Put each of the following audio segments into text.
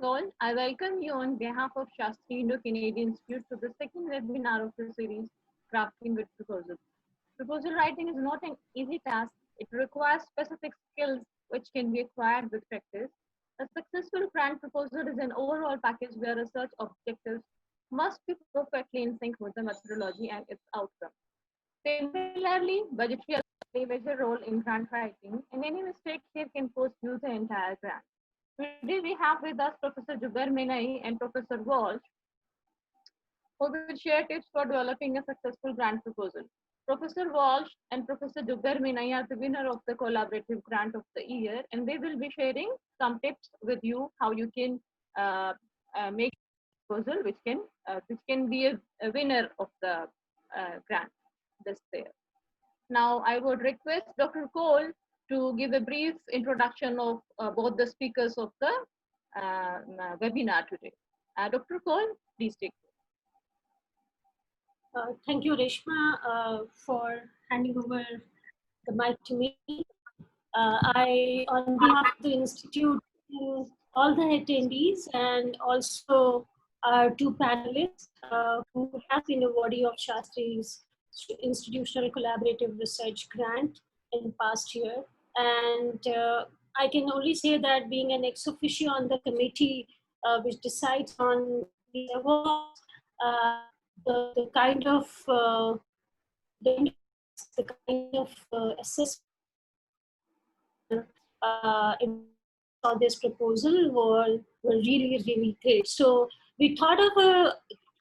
All, I welcome you on behalf of Shastri Indo-Canadian Institute to the second webinar of the series, Crafting with Proposal. Proposal writing is not an easy task. It requires specific skills which can be acquired with practice. A successful grant proposal is an overall package where research objectives must be perfectly in sync with the methodology and its outcome. Similarly, budgetary play a major role in grant writing, and any mistake here can post-lose the entire grant. Today we have with us Professor Jubair Menai and Professor Walsh, who will share tips for developing a successful grant proposal. Professor Walsh and Professor Jubair Menai are the winner of the Collaborative Grant of the Year, and they will be sharing some tips with you how you can make a proposal which can be a winner of the grant this year. Now, I would request Dr. Cole to give a brief introduction of both the speakers of the webinar today. Dr. Cole, please take it. Thank you, Reshma, for handing over the mic to me. I, on behalf of the Institute, all the attendees and also our two panelists who have been awardee of Shastri's Institutional Collaborative Research Grant in past year. And I can only say that being an ex officio on the committee which decides on the awards, the kind of assessment on this proposal were really, really great. So we thought of a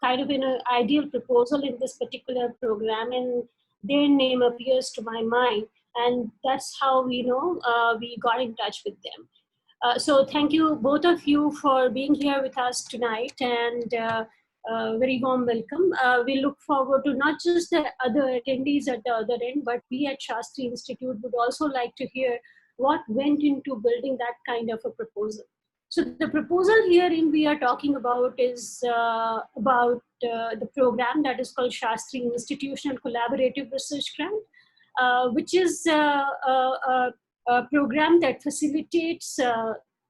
kind of an ideal proposal in this particular program, and their name appears to my mind, and that's how we know we got in touch with them. So thank you, both of you, for being here with us tonight, and very warm welcome. We look forward to not just the other attendees at the other end, but we at Shastri Institute would also like to hear what went into building that kind of a proposal. So the proposal herein we are talking about is about the program that is called Shastri Institutional Collaborative Research Grant, which is a program that facilitates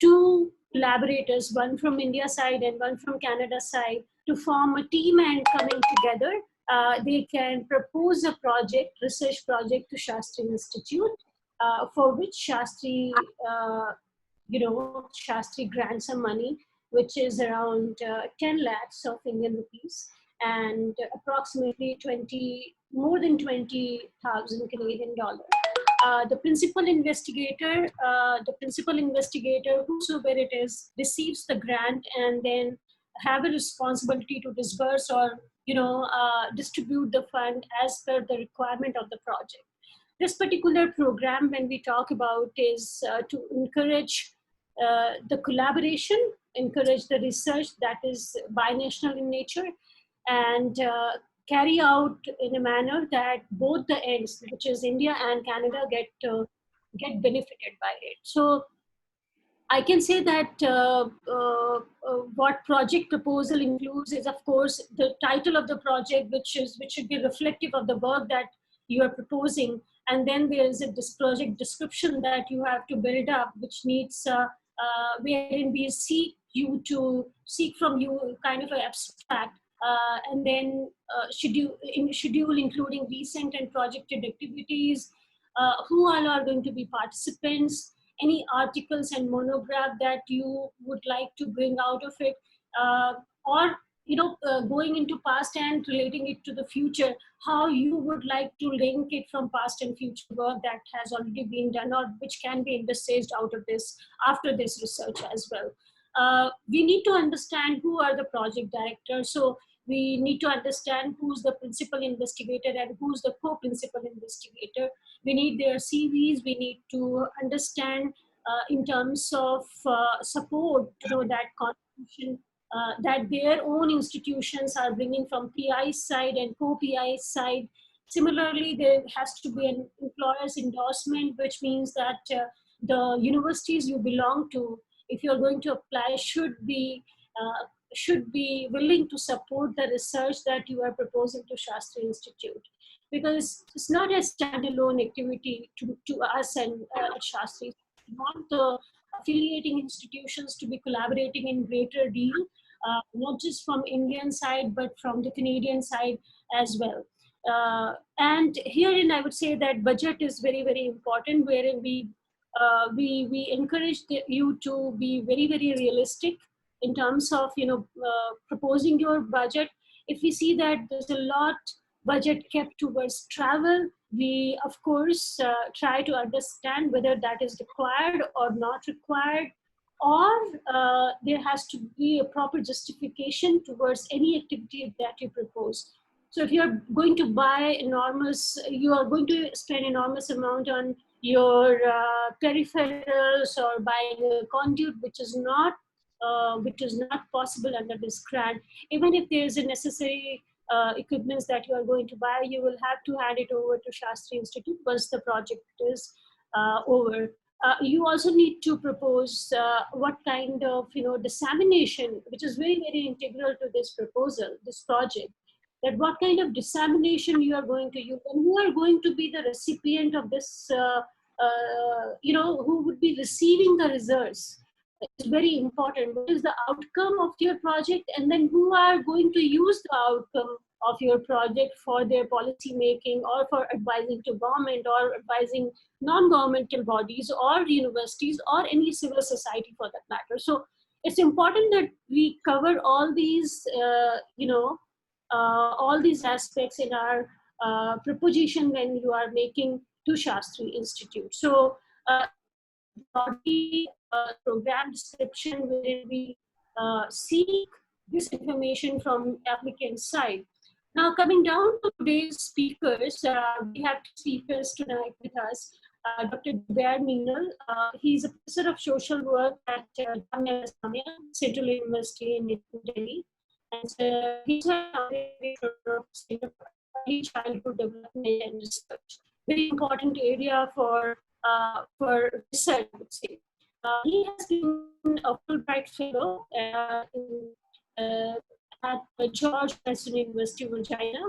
two collaborators, one from India side and one from Canada side, to form a team and coming together. They can propose a project, research project to Shastri Institute, for which Shastri, Shastri grants some money, which is around 10 lakhs of Indian rupees and approximately more than 20,000 Canadian dollars. The principal investigator, whosoever it is, receives the grant and then have a responsibility to disburse or distribute the fund as per the requirement of the project. This particular program, when we talk about, is to encourage the collaboration, encourage the research that is binational in nature, and carry out in a manner that both the ends, which is India and Canada, get benefited by it. So I can say that what project proposal includes is, of course, the title of the project, which should be reflective of the work that you are proposing, and then there is this project description that you have to build up, which needs wherein we seek from you kind of an abstract, and then schedule including recent and projected activities, who all are going to be participants, any articles and monograph that you would like to bring out of it, or going into past and relating it to the future, how you would like to link it from past and future work that has already been done or which can be envisaged out of this after this research as well. We need to understand who are the project directors. So we need to understand who's the principal investigator and who's the co-principal investigator. We need their CVs. We need to understand in terms of support, that contribution that their own institutions are bringing from PI side and co-PI side. Similarly, there has to be an employer's endorsement, which means that the universities you belong to, if you're going to apply, should be willing to support the research that you are proposing to Shastri Institute. because it's not a standalone activity to us and at Shastri. We want the affiliating institutions to be collaborating in greater deal, not just from Indian side, but from the Canadian side as well. And herein, I would say that budget is very, very important, wherein we encourage you to be very, very realistic in terms of proposing your budget. If we see that there's a lot budget kept towards travel, we of course try to understand whether that is required or not required, or there has to be a proper justification towards any activity that you propose. So if you're going to buy you are going to spend enormous amount on your peripherals or buying a conduit, which is not possible under this grant. Even if there is a necessary equipments that you are going to buy, you will have to hand it over to Shastri Institute once the project is over. You also need to propose what kind of dissemination, which is very, very integral to this proposal, this project, that what kind of dissemination you are going to use and who are going to be the recipient of this, who would be receiving the results. It's very important. What is the outcome of your project, and then who are going to use the outcome of your project for their policy making or for advising to government or advising non-governmental bodies or universities or any civil society for that matter. So it's important that we cover all these, all these aspects in our proposition when you are making to Shastri Institute. So broadly program description wherein we seek this information from applicant side. Now coming down to today's speakers, we have two speakers tonight with us. Dr. Zubair Meenal, he's a professor of social work at Jamia Islamia, Central University in Delhi. And he's a of early childhood development and research. Very important area for research, I would say. He has been a Fulbright Fellow at George Mason University, Virginia,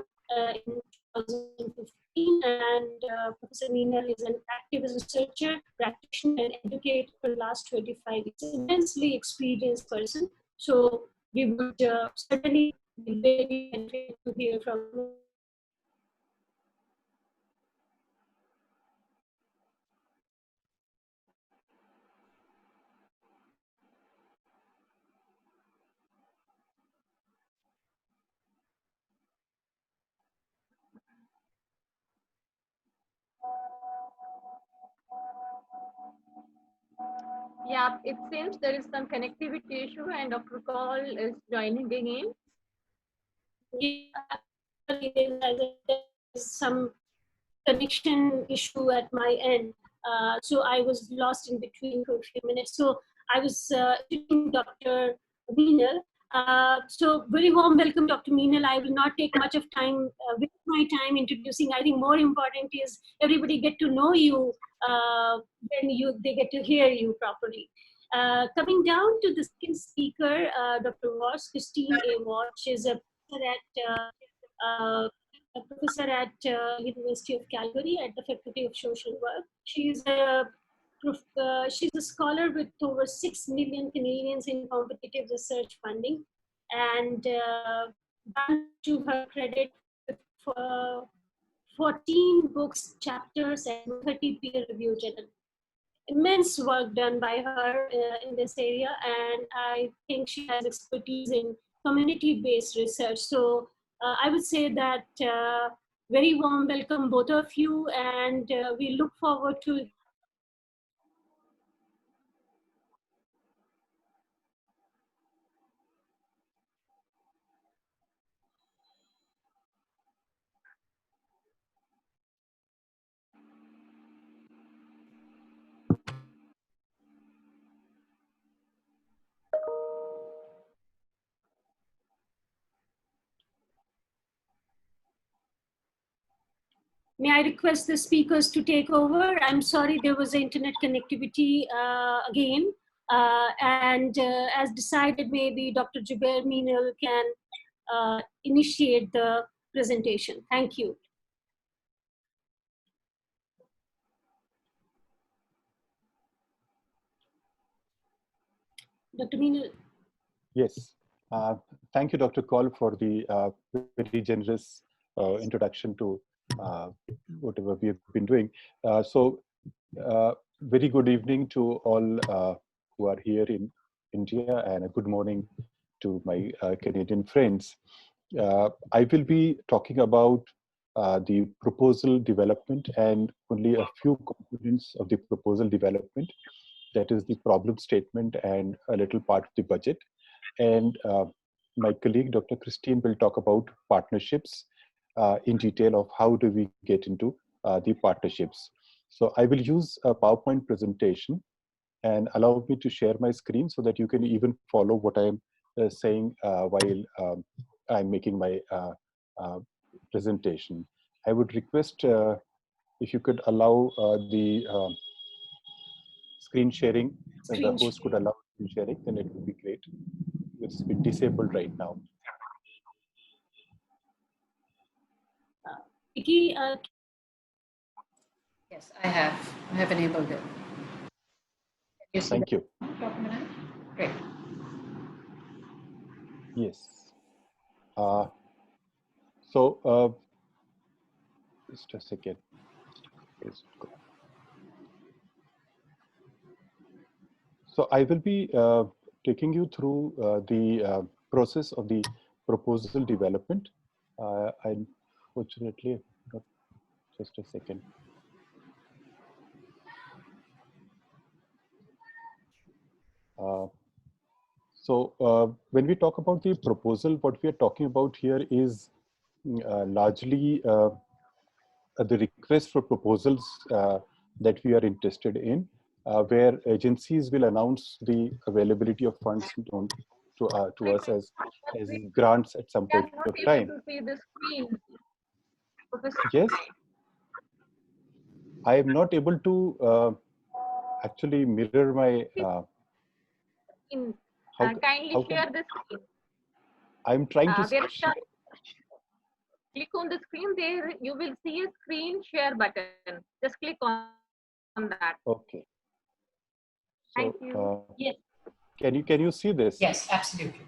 in 2015. And Professor Meenal is an active researcher, practitioner, and educator for the last 25 years. An immensely experienced person. So we would certainly be very interested to hear from him. Yeah, it seems there is some connectivity issue and Dr. Call is joining again. Yeah, there's some connection issue at my end. So I was lost in between for a few minutes. So I was teaching Dr. Meenal. So very warm welcome, Dr. Meenal. I will not take much of time, with my time introducing. I think more important is everybody get to know you when they get to hear you properly. Coming down to the second speaker, Dr. Watts, Christine A. Watts. She's a professor at University of Calgary at the Faculty of Social Work. She's a scholar with over 6 million Canadians in competitive research funding, and to her credit, 14 books, chapters, and 30 peer-reviewed journals. Immense work done by her in this area, and I think she has expertise in community-based research. So I would say that very warm welcome both of you, and we look forward to May I request the speakers to take over? I'm sorry, there was internet connectivity again. And as decided, maybe Dr. Zubair Meenal can initiate the presentation. Thank you. Dr. Meenal. Yes. Thank you, Dr. Kaul, for the very generous introduction to uh, whatever we have been doing. Very good evening to all who are here in India, and a good morning to my Canadian friends. I will be talking about the proposal development and only a few components of the proposal development, that is the problem statement and a little part of the budget. And my colleague, Dr. Christine, will talk about partnerships in detail of how do we get into the partnerships. So I will use a PowerPoint presentation, and allow me to share my screen so that you can even follow what I'm saying while I'm making my uh, presentation. I would request if you could allow the screen sharing, the Screen host could sharing. allow screen sharing, then it would be great. It's been disabled right now. Vicky, Yes, I have enabled it. You see Thank you. that document? Great. Yes. So just a second. Where's it go? So I will be taking you through the process of the proposal development. Unfortunately, not just a second. When we talk about the proposal, what we are talking about here is largely the request for proposals that we are interested in, where agencies will announce the availability of funds to us as grants at some We point are not of able time. to see the screen. Professor, Yes, I am not able to actually mirror my kindly how can share the screen. I'm trying to There is share. click on the screen. There you will see a screen share button. Just click on that. Okay, Thank so you. yes. can you see this? Yes, absolutely.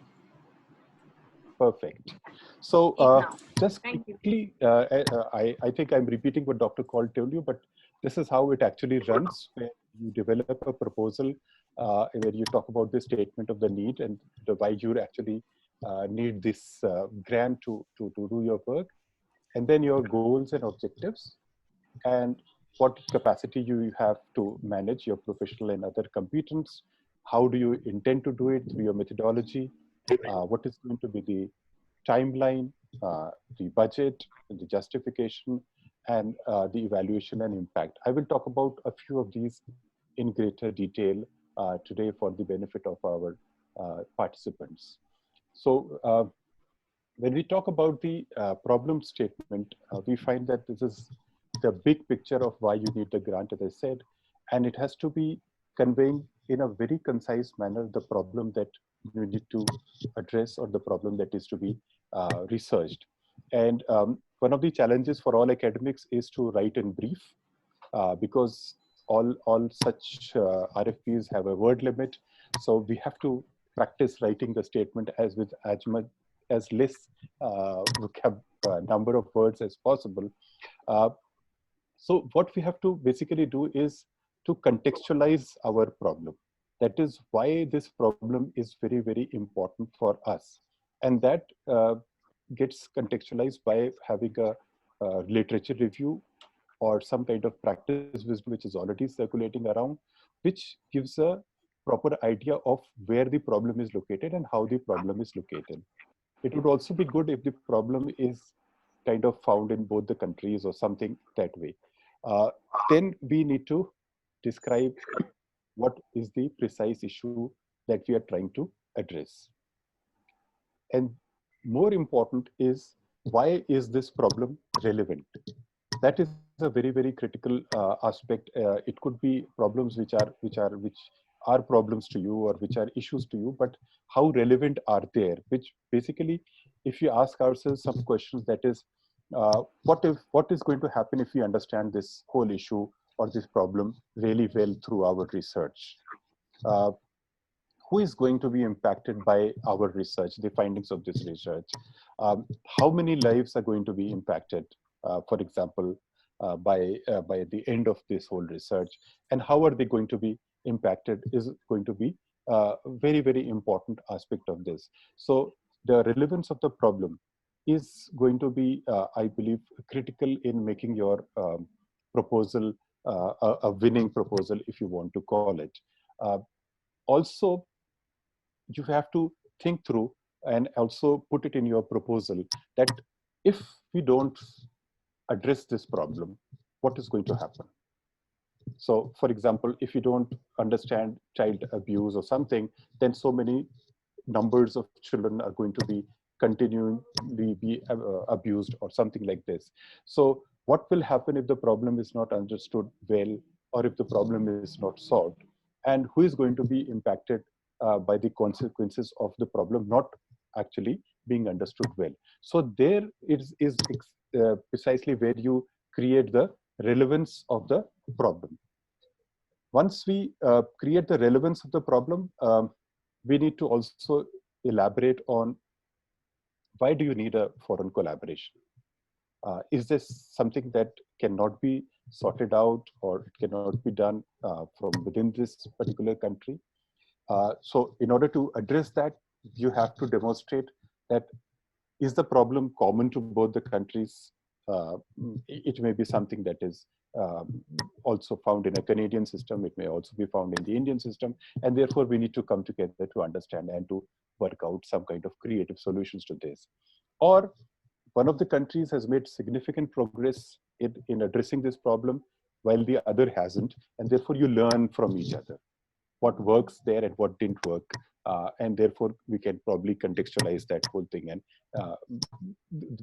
Perfect. So Speak now. just Thank you. quickly, I think I'm repeating what Dr. Call told you, but this is how it actually runs, where you develop a proposal where you talk about the statement of the need and why you actually need this grant to do your work, and then your goals and objectives, and what capacity you have to manage your professional and other competence. How do you intend to do it through your methodology? What is going to be the timeline, the budget, the justification, and the evaluation and impact. I will talk about a few of these in greater detail today for the benefit of our participants. So when we talk about the problem statement, we find that this is the big picture of why you need the grant, as I said, and it has to be conveying in a very concise manner the problem that you need to address, or the problem that is to be researched. And one of the challenges for all academics is to write in brief, because all such RFPs have a word limit. So we have to practice writing the statement with as much as less number of words as possible. Uh, so what we have to basically do is to contextualize our problem. That is why this problem is very, very important for us. And that gets contextualized by having a literature review or some kind of practice wisdom which is already circulating around, which gives a proper idea of where the problem is located and how the problem is located. It would also be good if the problem is kind of found in both the countries or something that way. Then we need to describe what is the precise issue that we are trying to address. And more important is, why is this problem relevant? That is a very, very critical aspect. It could be problems which are problems to you, or which are issues to you, but how relevant are they? Which basically, if you ask ourselves some questions, that is, what is going to happen if we understand this whole issue or this problem really well through our research? who is going to be impacted by our research, the findings of this research? How many lives are going to be impacted, for example, by the end of this whole research? And how are they going to be impacted is going to be a very, very important aspect of this. So the relevance of the problem is going to be, I believe, critical in making your proposal a winning proposal, if you want to call it. Also, you have to think through and also put it in your proposal that if we don't address this problem, what is going to happen? So, for example, if you don't understand child abuse or something, then so many numbers of children are going to be continually be abused or something like this. So what will happen if the problem is not understood well, or if the problem is not solved? And who is going to be impacted by the consequences of the problem not actually being understood well? So there is precisely where you create the relevance of the problem. Once we create the relevance of the problem, we need to also elaborate on why do you need a foreign collaboration? Is this something that cannot be sorted out, or it cannot be done from within this particular country? So in order to address that, you have to demonstrate that is the problem common to both the countries? It may be something that is also found in a Canadian system. It may also be found in the Indian system. And therefore, we need to come together to understand and to work out some kind of creative solutions to this. Or one of the countries has made significant progress in addressing this problem, while the other hasn't. And therefore, you learn from each other what works there and what didn't work. And therefore, we can probably contextualize that whole thing, and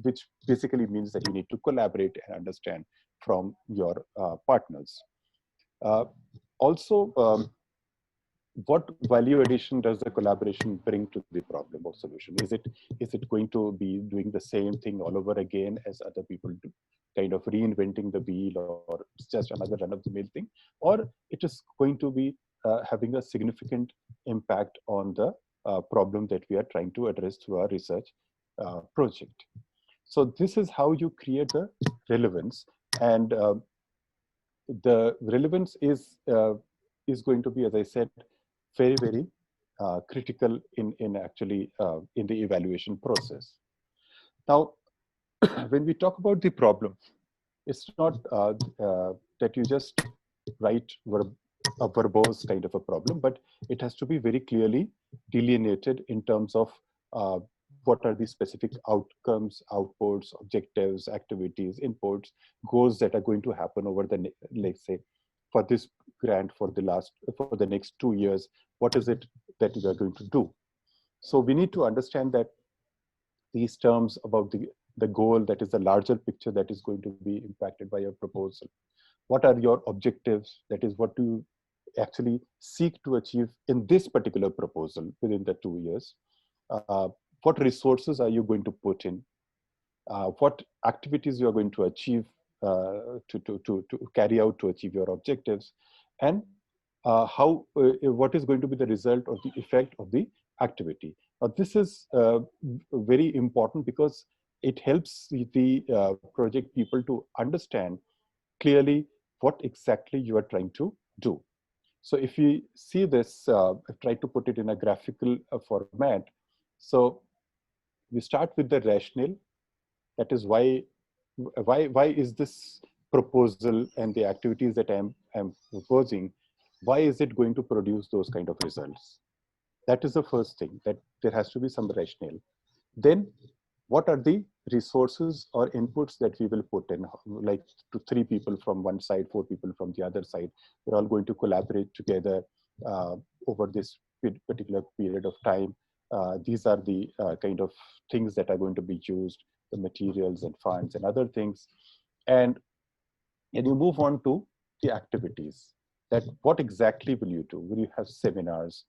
which basically means that you need to collaborate and understand from your partners. Also, what value addition does the collaboration bring to the problem or solution? Is it going to be doing the same thing all over again as other people do, kind of reinventing the wheel, or it's just another run-of-the-mill thing? Or it is going to be having a significant impact on the problem that we are trying to address through our research project? So this is how you create the relevance, and the relevance is going to be, as I said, very, very critical in actually in the evaluation process. Now, when we talk about the problem, it's not that you just write a verbose kind of a problem, but it has to be very clearly delineated in terms of what are the specific outcomes, outputs, objectives, activities, inputs, goals that are going to happen over the, let's say, for this grant for the next 2 years, what is it that you are going to do? So we need to understand that these terms about the goal, that is the larger picture that is going to be impacted by your proposal. What are your objectives? That is, what do you actually seek to achieve in this particular proposal within the 2 years? What resources are you going to put in? What activities you are going to achieve to carry out to achieve your objectives? And what is going to be the result or the effect of the activity? Now, this is very important because it helps the project people to understand clearly what exactly you are trying to do. So if you see this, I've tried to put it in a graphical format. So we start with the rationale. That is why is this proposal and the activities that I'm proposing, why is it going to produce those kind of results? That is the first thing, that there has to be some rationale. Then what are the resources or inputs that we will put in, like 3 people from one side, 4 people from the other side. We're all going to collaborate together over this particular period of time. These are the kind of things that are going to be used, the materials and funds and other things. And you move on to the activities. That what exactly will you do? Will you have seminars,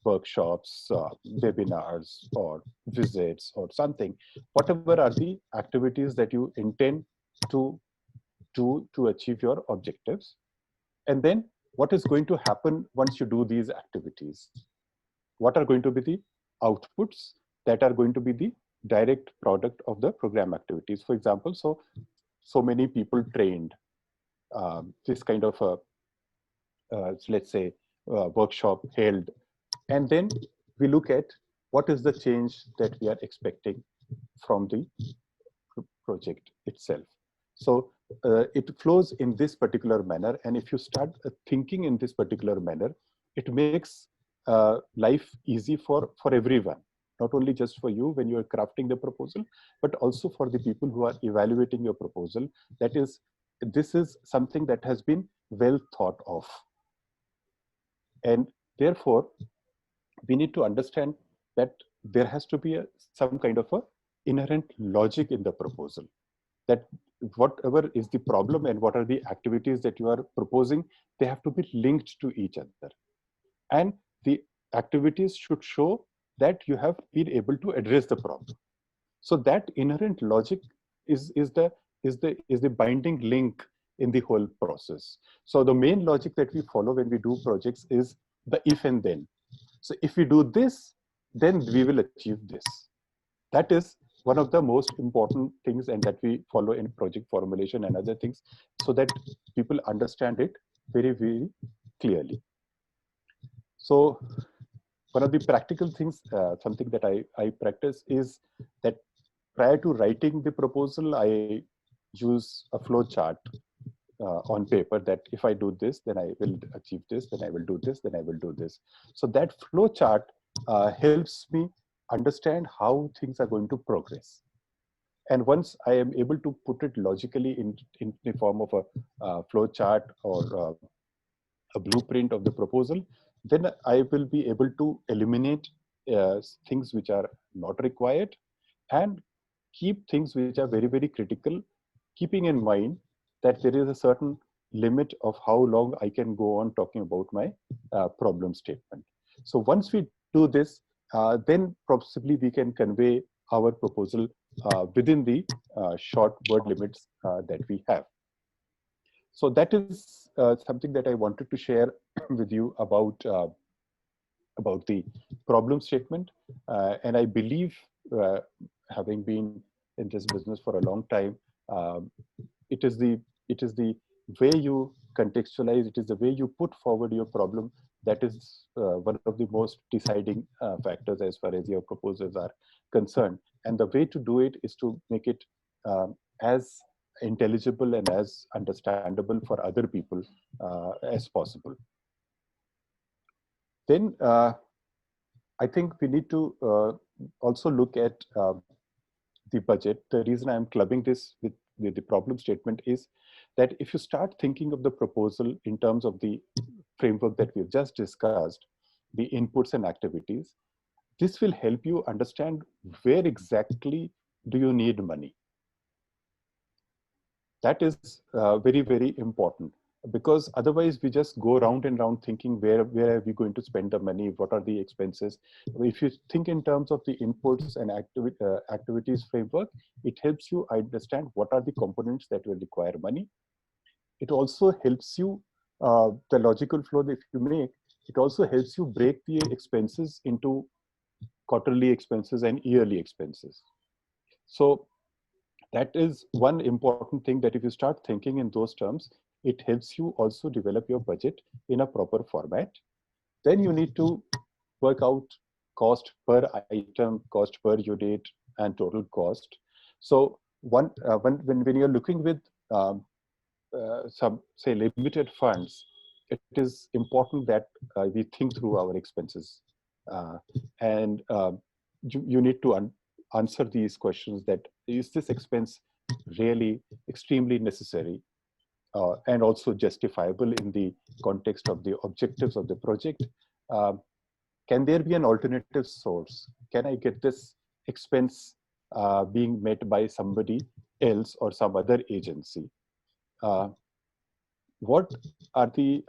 workshops, webinars, or visits, or something? Whatever are the activities that you intend to do to achieve your objectives. And then what is going to happen once you do these activities? what are going to be the outputs that are going to be the direct product of the program activities. For example, so many people trained, this kind of a, let's say, workshop held, and then we look at what is the change that we are expecting from the project itself. So it flows in this particular manner, and if you start thinking in this particular manner, it makes life easy for everyone, not only just for you when you are crafting the proposal, but also for the people who are evaluating your proposal. That is, this is something that has been well thought of, and therefore we need to understand that there has to be some kind of a inherent logic in the proposal, that whatever is the problem and what are the activities that you are proposing, they have to be linked to each other, and the activities should show that you have been able to address the problem. So that inherent logic is the binding link in the whole process. So the main logic that we follow when we do projects is the if and then. So if we do this, then we will achieve this. That is one of the most important things, and that we follow in project formulation and other things, so that people understand it very, very clearly. So one of the practical things, something that I practice is that prior to writing the proposal, I use a flow chart on paper, that if I do this, then I will achieve this, then I will do this, then I will do this. So that flow chart helps me understand how things are going to progress. And once I am able to put it logically in the form of a flow chart or a blueprint of the proposal, then I will be able to eliminate things which are not required and keep things which are very, very critical, keeping in mind that there is a certain limit of how long I can go on talking about my problem statement. So once we do this, then possibly we can convey our proposal within the short word limits that we have. So that is something that I wanted to share with you about the problem statement. And I believe, having been in this business for a long time, it is the way you contextualize, it is the way you put forward your problem, that is one of the most deciding factors as far as your proposals are concerned. And the way to do it is to make it as intelligible and as understandable for other people as possible. Then I think we need to also look at the budget. The reason I'm clubbing this with the problem statement is that if you start thinking of the proposal in terms of the framework that we've just discussed, the inputs and activities, this will help you understand where exactly do you need money. That is very, very important, because otherwise we just go round and round thinking where are we going to spend the money, what are the expenses. If you think in terms of the inputs and activities framework, it helps you understand what are the components that will require money. It also helps you, the logical flow that you make, it also helps you break the expenses into quarterly expenses and yearly expenses. So that is one important thing, that if you start thinking in those terms, it helps you also develop your budget in a proper format. Then you need to work out cost per item, cost per unit, and total cost. So when you're looking with some, say, limited funds, it is important that we think through our expenses. And you need to answer these questions, that is this expense really extremely necessary and also justifiable in the context of the objectives of the project? Can there be an alternative source? Can I get this expense being met by somebody else or some other agency? What are the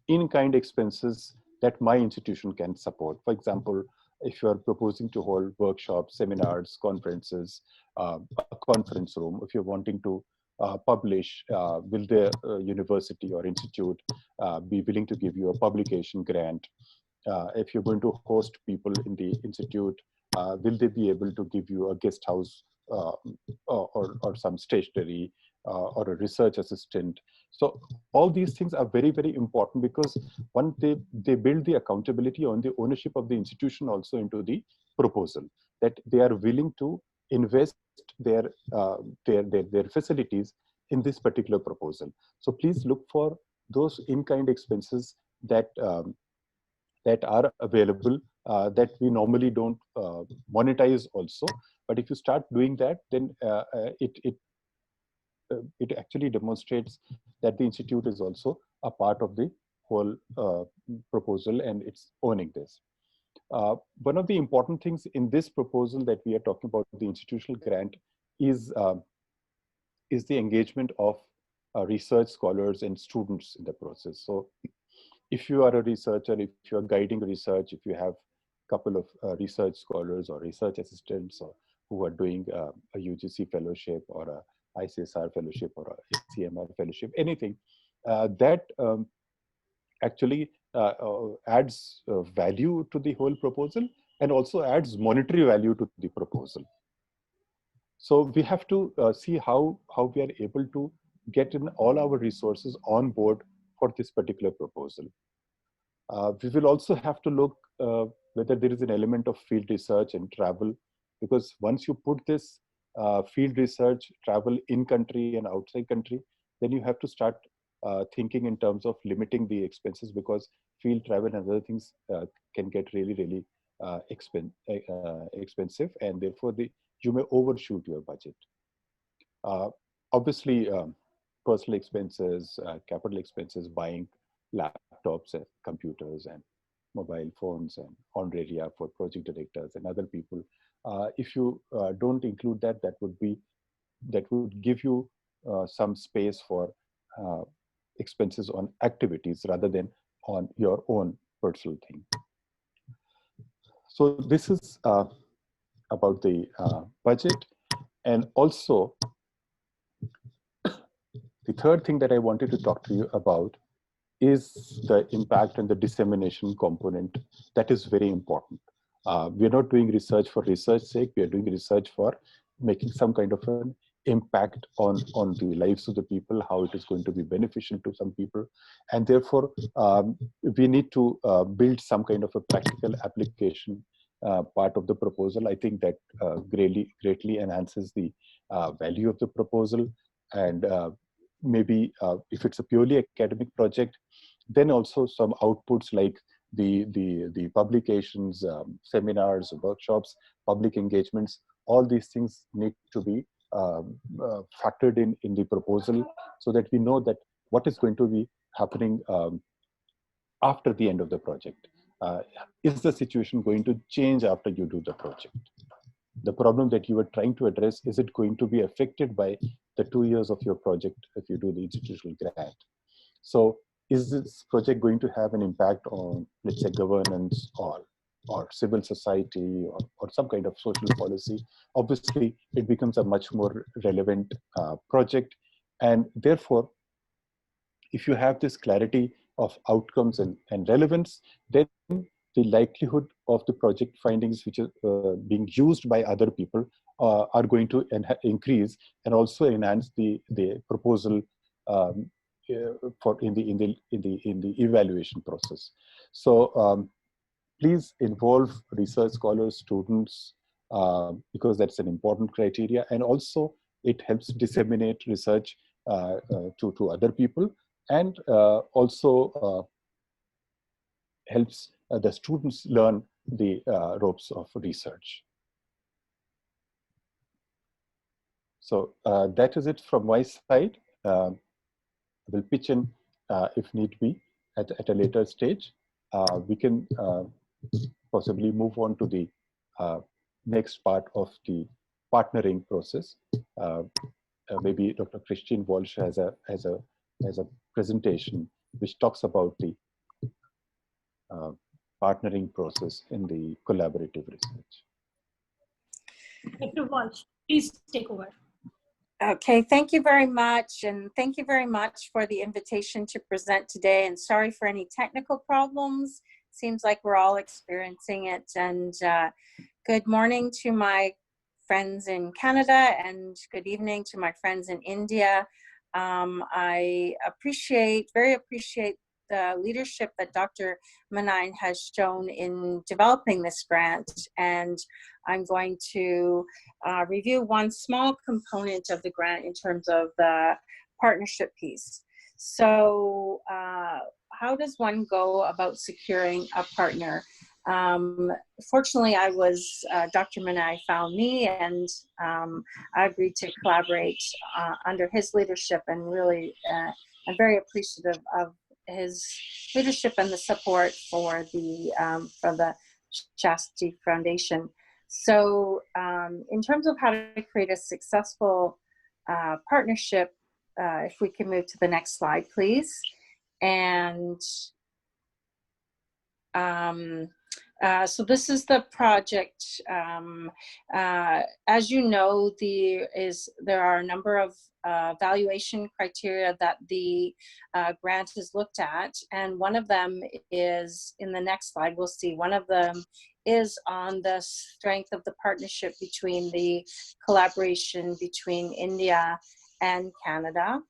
in-kind expenses that my institution can support? For example, if you're proposing to hold workshops, seminars, conferences, a conference room, if you're wanting to publish, will the university or institute be willing to give you a publication grant? if you're going to host people in the institute, will they be able to give you a guest house or some stationery or a research assistant? So all these things are very, very important, because once they build the accountability on the ownership of the institution also into the proposal, that they are willing to invest their facilities in this particular proposal. So please look for those in-kind expenses that that are available, that we normally don't monetize also. But if you start doing that, then it actually demonstrates that the institute is also a part of the whole proposal, and it's owning this. One of the important things in this proposal that we are talking about, the institutional grant, is the engagement of research scholars and students in the process. So if you are a researcher, if you are guiding research, if you have a couple of research scholars or research assistants who are doing a UGC fellowship or a ICSR fellowship or a CMR fellowship, anything, that actually adds value to the whole proposal, and also adds monetary value to the proposal. So we have to see how we are able to get in all our resources on board for this particular proposal. We will also have to look whether there is an element of field research and travel, because once you put this field research, travel in country and outside country, then you have to start thinking in terms of limiting the expenses, because field travel and other things can get really, really expensive, and therefore you may overshoot your budget. Obviously, personal expenses, capital expenses, buying laptops and computers and mobile phones and honoraria for project directors and other people. If you don't include that, that would give you some space for expenses on activities rather than on your own personal thing. So this is about the budget. And also, the third thing that I wanted to talk to you about is the impact and the dissemination component. That is very important. We are not doing research for research's sake. We are doing research for making some kind of an impact on the lives of the people, how it is going to be beneficial to some people. And therefore, we need to build some kind of a practical application part of the proposal. I think that greatly enhances the value of the proposal. And maybe if it's a purely academic project, then also some outputs like the publications, seminars, workshops, public engagements, all these things need to be factored in the proposal, so that we know that what is going to be happening after the end of the project. Is the situation going to change after you do the project? The problem that you were trying to address, is it going to be affected by the 2 years of your project if you do the institutional grant? So is this project going to have an impact on, let's say, governance or civil society or some kind of social policy? Obviously, it becomes a much more relevant project. And therefore, if you have this clarity of outcomes and relevance, then the likelihood of the project findings which are being used by other people are going to increase, and also enhance the proposal for in the evaluation process. So please involve research scholars, students, because that's an important criteria, and also it helps disseminate research to other people, and also helps the students learn the ropes of research. So that is it from my side. I will pitch in if need be at a later stage. We can possibly move on to the next part of the partnering process. Maybe Dr. Christine Walsh has a presentation which talks about the partnering process in the collaborative research. Dr. Walsh, please take over. Okay, thank you very much. And thank you very much for the invitation to present today. And sorry for any technical problems. seems like we're all experiencing it. And good morning to my friends in Canada, and good evening to my friends in India. I very appreciate the leadership that Dr. Manine has shown in developing this grant, and I'm going to review one small component of the grant in terms of the partnership piece. So how does one go about securing a partner? Fortunately, Dr. Manai found me, and I agreed to collaborate under his leadership, and really I'm very appreciative of his leadership and the support for the Shastri Foundation. So in terms of how to create a successful partnership, if we can move to the next slide, please. And so this is the project. As you know, there are a number of valuation criteria that the grant is looked at, and one of them is in the next slide. We'll see one of them is on the strength of the partnership between the collaboration between India and Canada.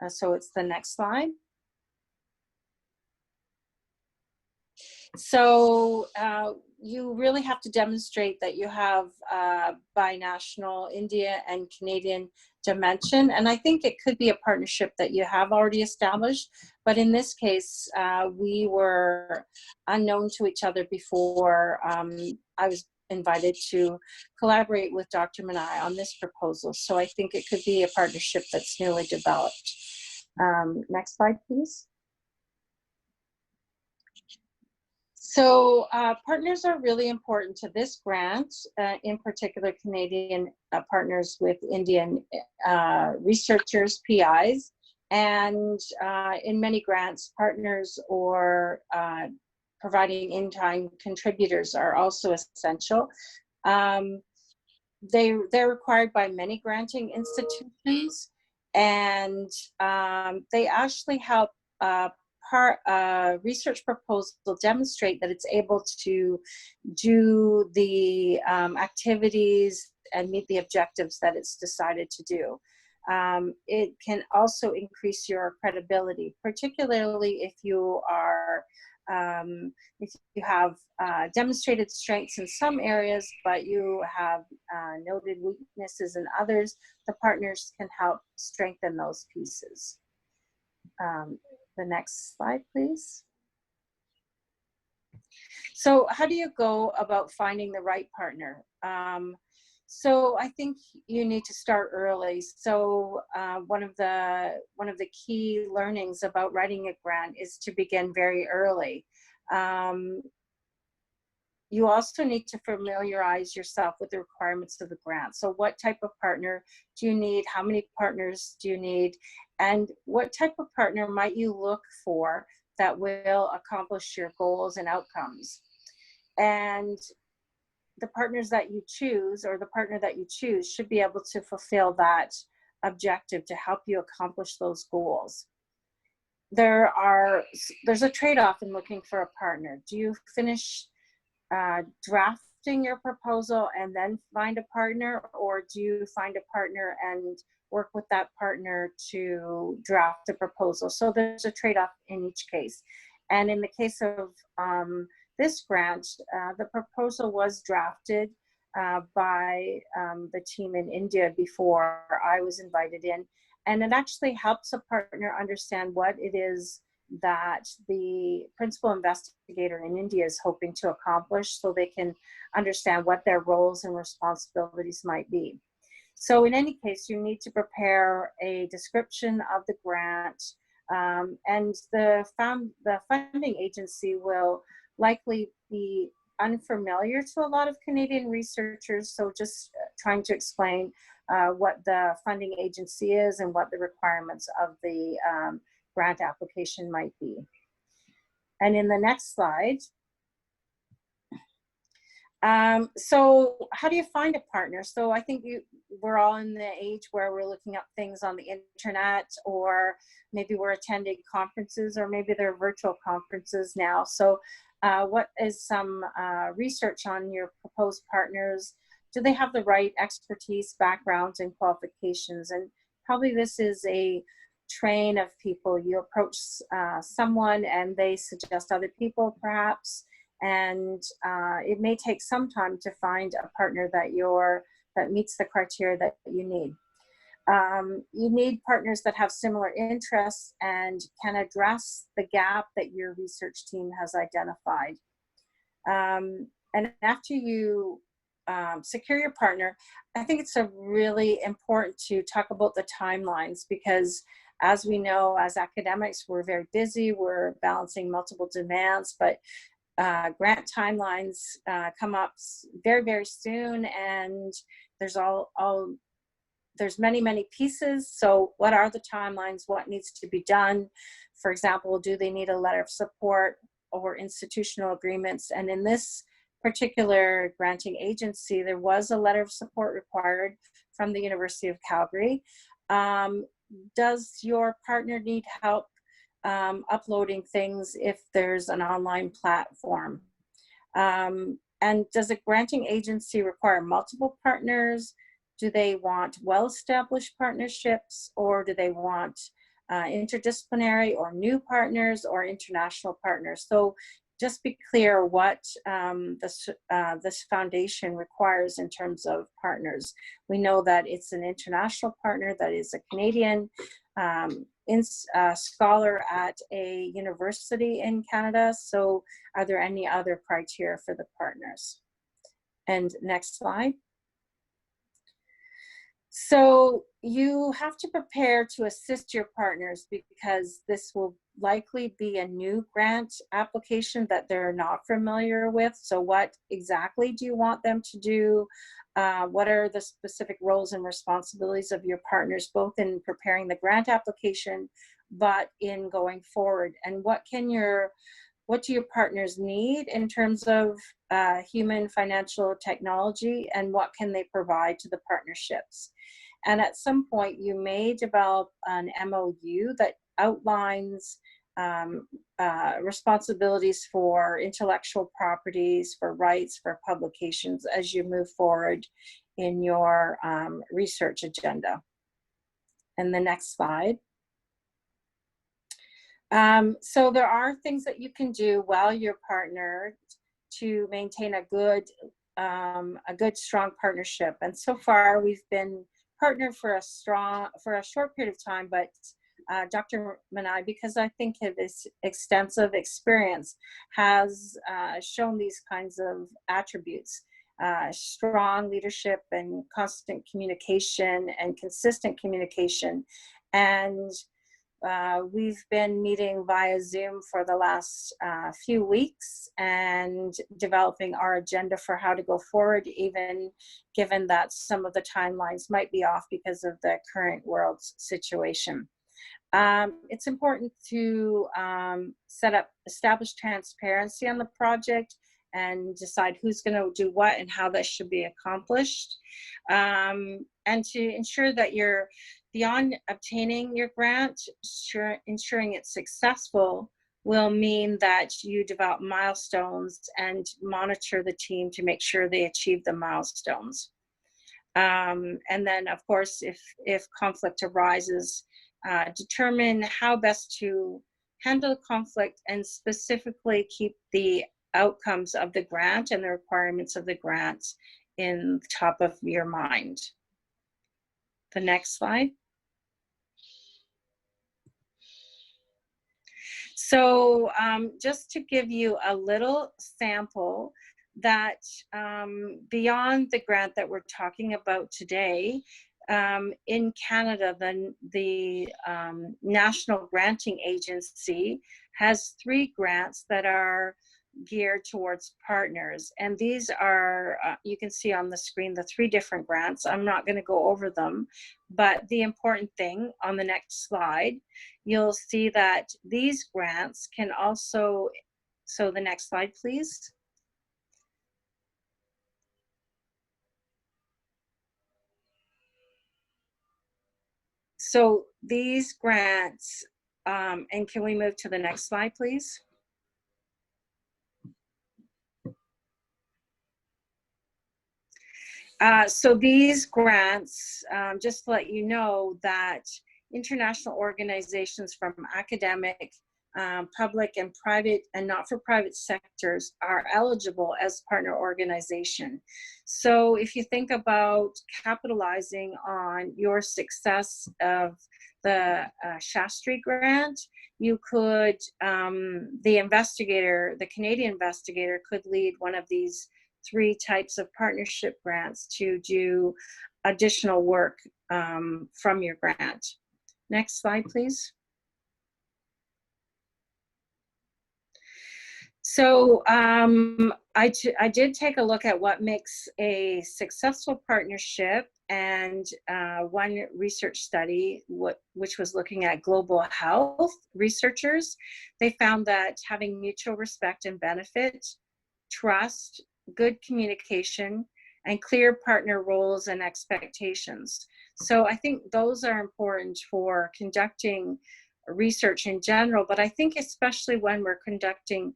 So it's the next slide. So you really have to demonstrate that you have binational India and Canadian dimension. And I think it could be a partnership that you have already established. But in this case, we were unknown to each other before I was invited to collaborate with Dr. Manai on this proposal. So I think it could be a partnership that's newly developed. Next slide, please. So partners are really important to this grant, in particular Canadian partners with Indian researchers, PIs, and in many grants, partners or providing in-kind contributors are also essential. They're required by many granting institutions, and they actually help research proposal demonstrate that it's able to do the activities and meet the objectives that it's decided to do. It can also increase your credibility, particularly if you have demonstrated strengths in some areas, but you have noted weaknesses in others. The partners can help strengthen those pieces. The next slide, please. So how do you go about finding the right partner? So I think you need to start early. So one of the key learnings about writing a grant is to begin very early. You also need to familiarize yourself with the requirements of the grant. So what type of partner do you need? How many partners do you need? And what type of partner might you look for that will accomplish your goals and outcomes? And the partners that you choose, or the partner that you choose, should be able to fulfill that objective to help you accomplish those goals. There's a trade-off in looking for a partner. Do you finish drafting your proposal and then find a partner, or do you find a partner and work with that partner to draft a proposal? So there's a trade-off in each case. And in the case of this grant, the proposal was drafted by the team in India before I was invited in. And it actually helps a partner understand what it is that the principal investigator in India is hoping to accomplish, so they can understand what their roles and responsibilities might be. So in any case, you need to prepare a description of the grant, and the funding agency will likely be unfamiliar to a lot of Canadian researchers, so just trying to explain what the funding agency is and what the requirements of the grant application might be. And in the next slide, so how do you find a partner? So I think we're all in the age where we're looking up things on the internet, or maybe we're attending conferences, or maybe they're virtual conferences now. So what is some research on your proposed partners? Do they have the right expertise, backgrounds, and qualifications? And probably this is a train of people. You approach someone and they suggest other people perhaps, and it may take some time to find a partner that meets the criteria that you need. You need partners that have similar interests and can address the gap that your research team has identified. And after you secure your partner, I think it's really important to talk about the timelines, because as we know, as academics, we're very busy, we're balancing multiple demands, but grant timelines come up very, very soon, and there's many pieces. So what are the timelines? What needs to be done? For example, do they need a letter of support or institutional agreements? And in this particular granting agency, there was a letter of support required from the University of Calgary. Does your partner need help uploading things if there's an online platform? And does a granting agency require multiple partners? Do they want well-established partnerships, or do they want interdisciplinary or new partners or international partners? So just be clear what this foundation requires in terms of partners. We know that it's an international partner that is a Canadian scholar at a university in Canada. So are there any other criteria for the partners? And next slide. So you have to prepare to assist your partners, because this will likely be a new grant application that they're not familiar with. So what exactly do you want them to do? What are the specific roles and responsibilities of your partners, both in preparing the grant application, but in going forward? And what do your partners need in terms of human, financial, technology, and what can they provide to the partnerships? And at some point, you may develop an MOU that outlines responsibilities for intellectual properties, for rights, for publications as you move forward in your research agenda. And the next slide. So there are things that you can do while you're partnered to maintain a good, strong partnership. And so far, we've been partnered for a short period of time, but Dr. Manai, because I think of his extensive experience, has shown these kinds of attributes: strong leadership and constant communication and consistent communication. And we've been meeting via Zoom for the last few weeks and developing our agenda for how to go forward, even given that some of the timelines might be off because of the current world situation. It's important to establish transparency on the project and decide who's going to do what and how that should be accomplished. And to ensure that you're beyond obtaining your grant, ensuring it's successful will mean that you develop milestones and monitor the team to make sure they achieve the milestones. And then, of course, if conflict arises, determine how best to handle conflict and specifically keep the outcomes of the grant and the requirements of the grant in the top of your mind. The next slide. So just to give you a little sample that beyond the grant that we're talking about today, in Canada, the National Granting Agency has 3 grants that are geared towards partners. And these are, you can see on the screen, the 3 different grants. I'm not going to go over them, but the important thing on the next slide, you'll see that these grants can also, so the next slide, please. So these grants, and can we move to the next slide, please? So these grants, just to let you know that international organizations from academic, public and private and not-for-profit sectors are eligible as partner organization. So if you think about capitalizing on your success of the Shastri grant, you could, the investigator, the Canadian investigator could lead one of these 3 types of partnership grants to do additional work from your grant. Next slide, please. So I did take a look at what makes a successful partnership, and one research study which was looking at global health researchers, they found that having mutual respect and benefit, trust, good communication, and clear partner roles and expectations. So I think those are important for conducting research in general, but I think especially when we're conducting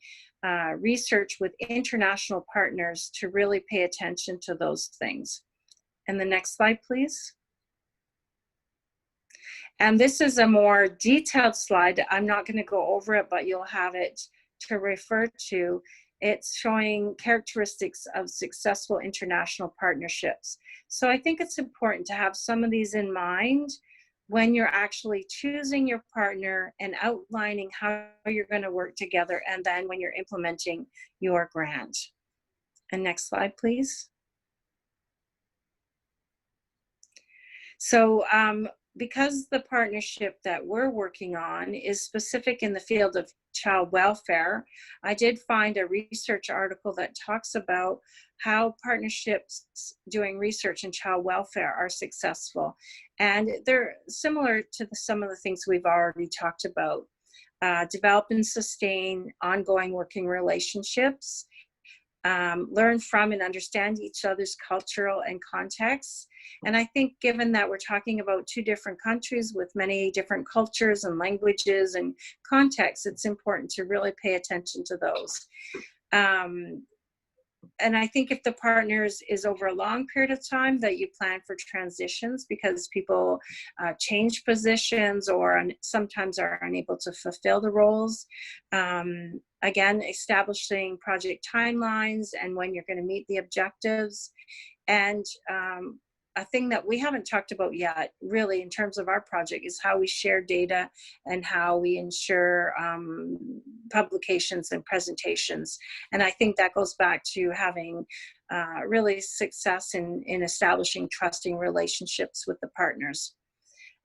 research with international partners, to really pay attention to those things. And the next slide, please. And this is a more detailed slide. I'm not going to go over it, but you'll have it to refer to. It's showing characteristics of successful international partnerships. So I think it's important to have some of these in mind when you're actually choosing your partner and outlining how you're going to work together, and then when you're implementing your grant. And next slide, please. So because the partnership that we're working on is specific in the field of child welfare, I did find a research article that talks about how partnerships doing research in child welfare are successful. And they're similar to some of the things we've already talked about. Develop and sustain ongoing working relationships, learn from and understand each other's cultural and contexts. And I think given that we're talking about 2 different countries with many different cultures and languages and contexts, it's important to really pay attention to those. And I think if the partners is over a long period of time, that you plan for transitions, because people change positions or sometimes are unable to fulfill the roles. Again, establishing project timelines and when you're going to meet the objectives. And a thing that we haven't talked about yet, really, in terms of our project, is how we share data and how we ensure publications and presentations. And I think that goes back to having really success in establishing trusting relationships with the partners.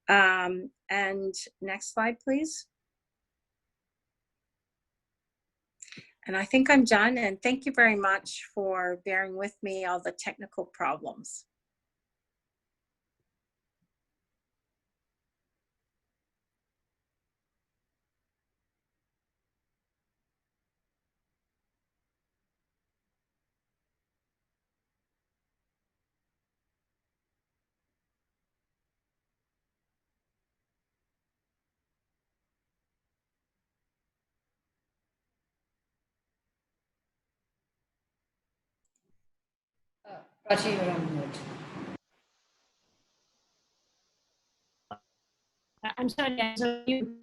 And next slide, please. And I think I'm done, and thank you very much for bearing with me all the technical problems. Prachi, you're on mute. I'm sorry, thank you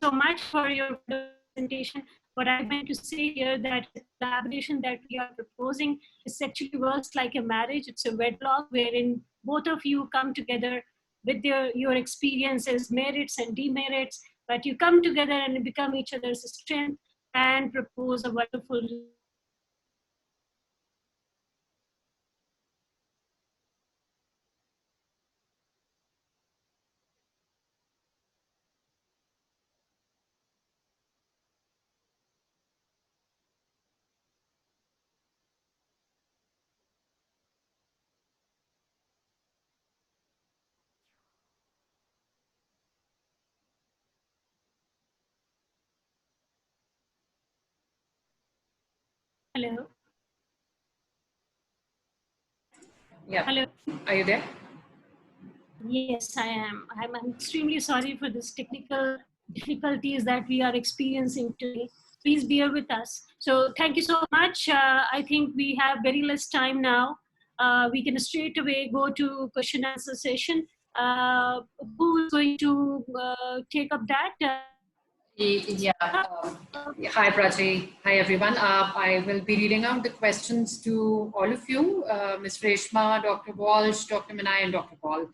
so much for your presentation. What I'm going to say here, that the collaboration that we are proposing is actually works like a marriage. It's a wedlock wherein both of you come together with your experiences, merits and demerits, but you come together and become each other's strength and propose a wonderful. Hello. Yeah. Hello. Are you there? Yes, I am. I'm extremely sorry for this technical difficulties that we are experiencing today. Please bear with us. So thank you so much. I think we have very less time now. we can straight away go to question answer session. Who is going to take up that? Yeah. Hi, Prachi. Hi, everyone. I will be reading out the questions to all of you, Ms. Reshma, Dr. Walsh, Dr. Minai, and Dr. Paul.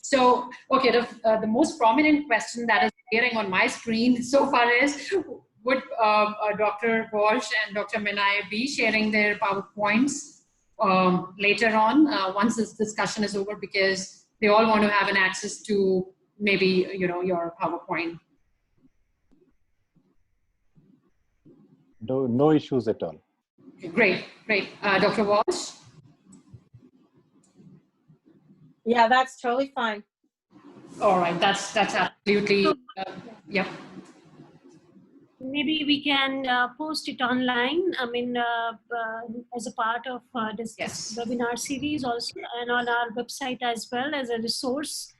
So, okay, the most prominent question that is appearing on my screen so far is, would Dr. Walsh and Dr. Minai be sharing their PowerPoints later on once this discussion is over, because they all want to have an access to maybe, your PowerPoint. No issues at all. Great. Dr. Walsh? Yeah, that's totally fine. All right, that's absolutely, yeah. Maybe we can post it online, I mean, as a part of this webinar series also, and on our website as well as a resource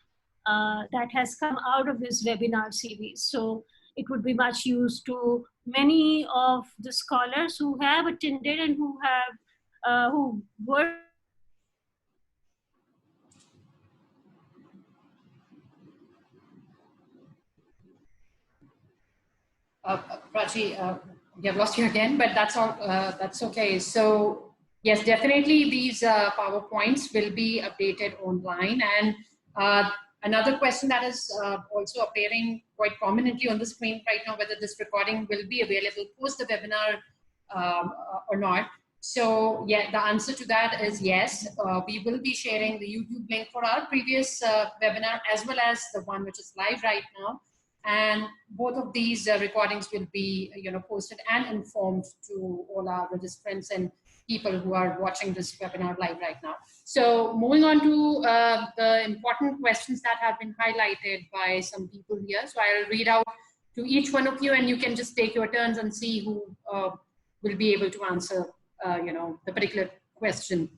that has come out of this webinar series. So it would be much used to many of the scholars who have attended and who have, who were Prachi, we have lost you again, but that's all. That's okay. So yes, definitely these PowerPoints will be updated online. And another question that is also appearing quite prominently on the screen right now, whether this recording will be available post the webinar or not. So yeah, the answer to that is yes. We will be sharing the YouTube link for our previous webinar as well as the one which is live right now. And both of these recordings will be, posted and informed to all our registrants and people who are watching this webinar live right now. So moving on to the important questions that have been highlighted by some people here. So I'll read out to each one of you, and you can just take your turns and see who will be able to answer, the particular question.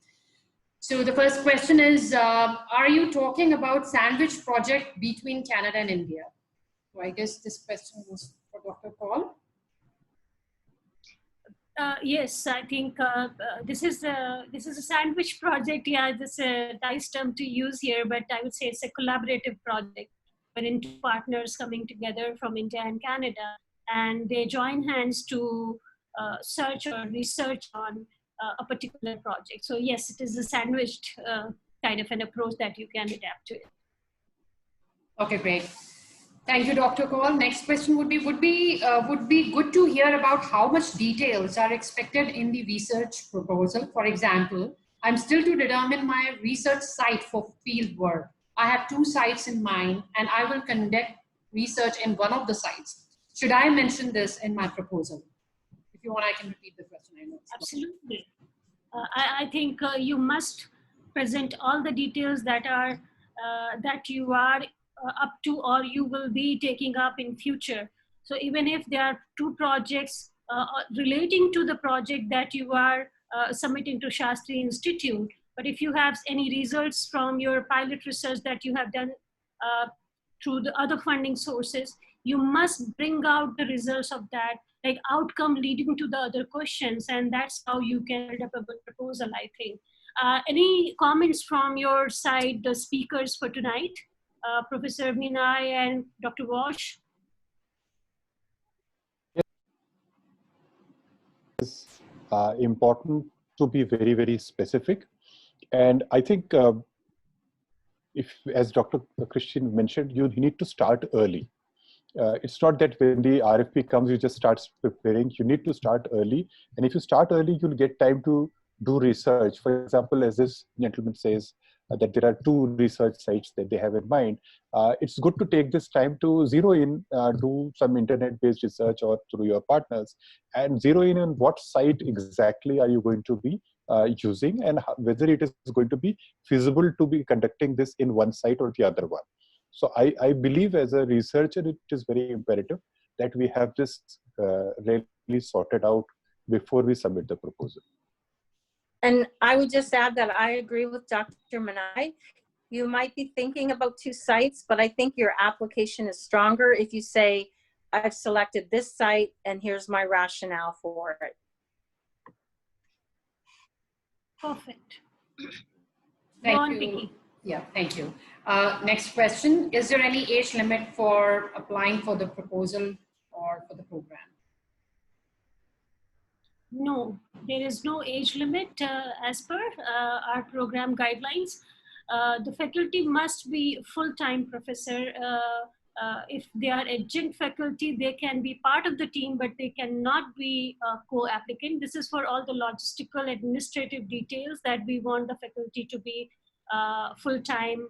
So the first question is, are you talking about sandwich project between Canada and India? So I guess this question was for Dr. Paul. Yes, I think this is a sandwich project. Yeah, this is a nice term to use here, but I would say it's a collaborative project wherein two partners coming together from India and Canada, and they join hands to search or research on a particular project. So yes, it is a sandwiched kind of an approach that you can adapt to it. Okay, great. Thank you, Dr. Kaul. Next question would be good to hear about how much details are expected in the research proposal. For example, I'm still to determine my research site for field work. I have 2 sites in mind, and I will conduct research in one of the sites. Should I mention this in my proposal? If you want, I can repeat the question. I know. Absolutely. I think you must present all the details that are that you are up to or you will be taking up in future. So even if there are 2 projects relating to the project that you are submitting to Shastri Institute, but if you have any results from your pilot research that you have done through the other funding sources, you must bring out the results of that, like outcome leading to the other questions, and that's how you can build up a good proposal, I think. Any comments from your side, the speakers for tonight? Professor Minai and Dr. Walsh? It's important to be very, very specific. And I think if, as Dr. Christian mentioned, you need to start early. It's not that when the RFP comes, you just start preparing. You need to start early. And if you start early, you'll get time to do research. For example, as this gentleman says, that there are 2 research sites that they have in mind. It's good to take this time to zero in, do some internet-based research or through your partners, and zero in on what site exactly are you going to be using, and whether it is going to be feasible to be conducting this in one site or the other one. So I believe as a researcher, it is very imperative that we have this really sorted out before we submit the proposal. And I would just add that I agree with Dr. Minai. You might be thinking about 2 sites, but I think your application is stronger if you say, I've selected this site and here's my rationale for it. Perfect. Go on, Thank you. Vicky. Yeah, thank you. Next question. Is there any age limit for applying for the proposal or for the program? No, there is no age limit as per our program guidelines. The faculty must be full-time professor. If they are adjunct faculty, they can be part of the team, but they cannot be co-applicant. This is for all the logistical administrative details that we want the faculty to be full-time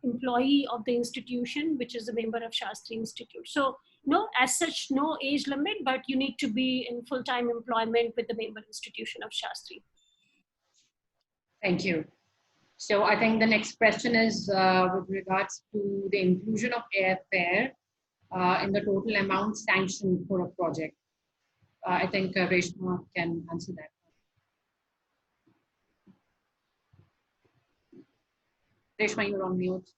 employee of the institution, which is a member of Shastri Institute. So no, as such, no age limit, but you need to be in full-time employment with the member institution of Shastri. Thank you. So I think the next question is with regards to the inclusion of airfare in the total amount sanctioned for a project. I think Reshma can answer that. Reshma, you're on mute.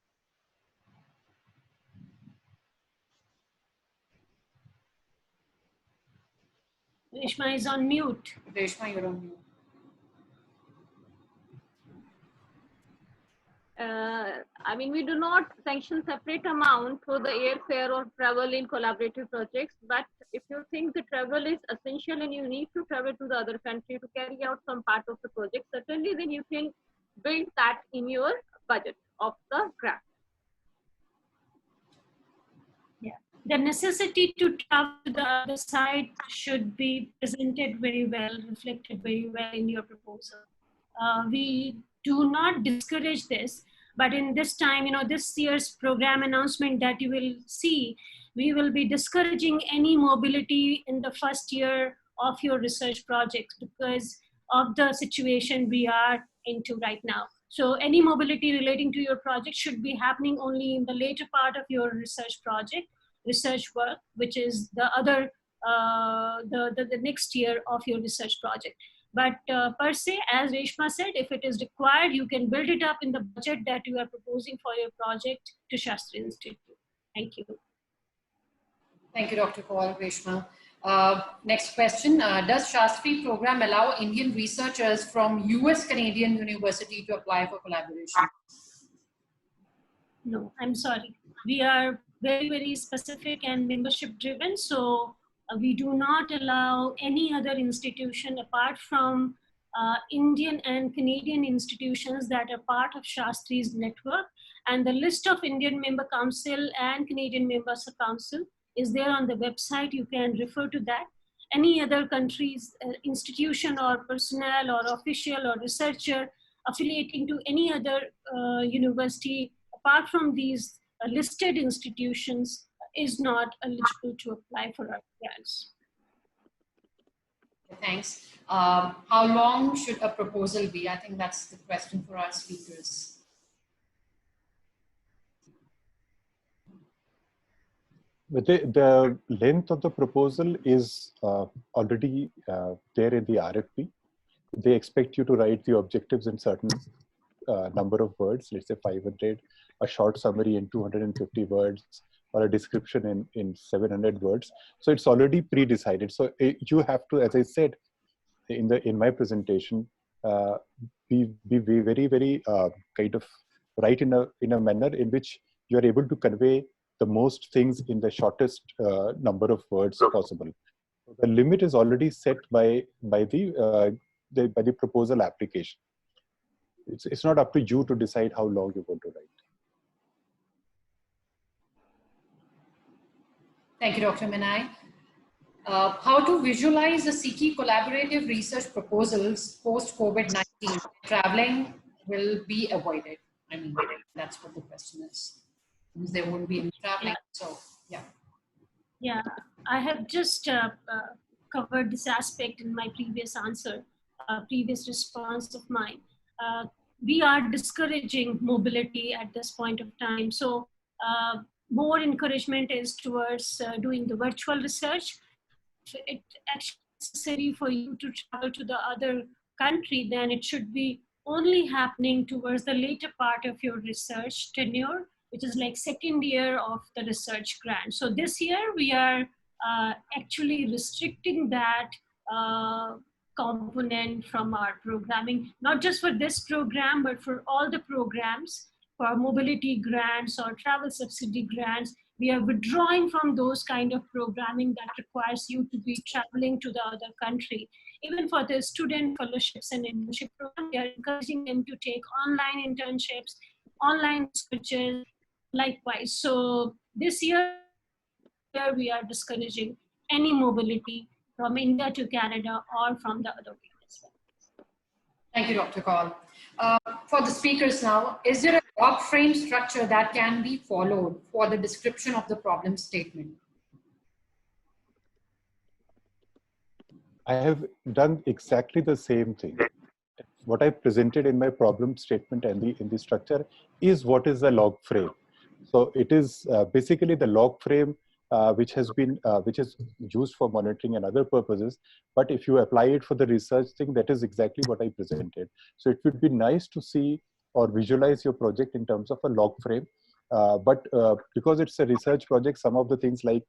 Reshma is on mute. Reshma, you're on mute. I mean, we do not sanction separate amount for the airfare or travel in collaborative projects, but if you think the travel is essential and you need to travel to the other country to carry out some part of the project, certainly then you can build that in your budget of the grant. Yeah, the necessity to travel to the other side should be presented very well, reflected very well in your proposal. We do not discourage this, but in this time, this year's program announcement that you will see, we will be discouraging any mobility in the first year of your research projects because of the situation we are into right now. So any mobility relating to your project should be happening only in the later part of your research project, research work, which is the other, the next year of your research project. But per se, as Reshma said, if it is required, you can build it up in the budget that you are proposing for your project to Shastri Institute. Thank you. Thank you, Dr. Kaul, Reshma. Next question. Does Shastri program allow Indian researchers from US-Canadian University to apply for collaboration? No, I'm sorry. We are very, very specific and membership driven. So we do not allow any other institution apart from Indian and Canadian institutions that are part of Shastri's network. And the list of Indian member council and Canadian members of council is there on the website. You can refer to that. Any other country's institution or personnel or official or researcher affiliating to any other university apart from these listed institutions is not eligible to apply for our grants. Thanks. How long should a proposal be? I think that's the question for our speakers. But the length of the proposal is already there in the RFP. They expect you to write the objectives in certain number of words, let's say 500, a short summary in 250 words, or a description in 700 words. So it's already pre-decided. So you have to, as I said in my presentation, be very, very kind of write in a manner in which you are able to convey the most things in the shortest number of words possible. The limit is already set by the proposal application. It's not up to you to decide how long you want to write. Thank you, Dr. Minai. How to visualize the SICI collaborative research proposals post-COVID-19? Traveling will be avoided. I mean, that's what the question is. Because there won't be any traveling, so yeah. Yeah, I have just covered this aspect in my previous answer, previous response of mine. We are discouraging mobility at this point of time. So more encouragement is towards doing the virtual research. If it's actually necessary for you to travel to the other country, then it should be only happening towards the later part of your research tenure, which is like second year of the research grant. So this year we are actually restricting that component from our programming, not just for this program, but for all the programs, for mobility grants or travel subsidy grants. We are withdrawing from those kind of programming that requires you to be traveling to the other country. Even for the student fellowships and internship program, we are encouraging them to take online internships, online searches, likewise. So this year we are discouraging any mobility from India to Canada or from the other way as well. Thank you, Dr. Kaul. For the speakers now, is there a log frame structure that can be followed for the description of the problem statement? I have done exactly the same thing. What I presented in my problem statement and in the structure is what is the log frame. So it is basically the log frame which is used for monitoring and other purposes. But if you apply it for the research thing, that is exactly what I presented. So it would be nice to see or visualize your project in terms of a log frame. But because it's a research project, some of the things like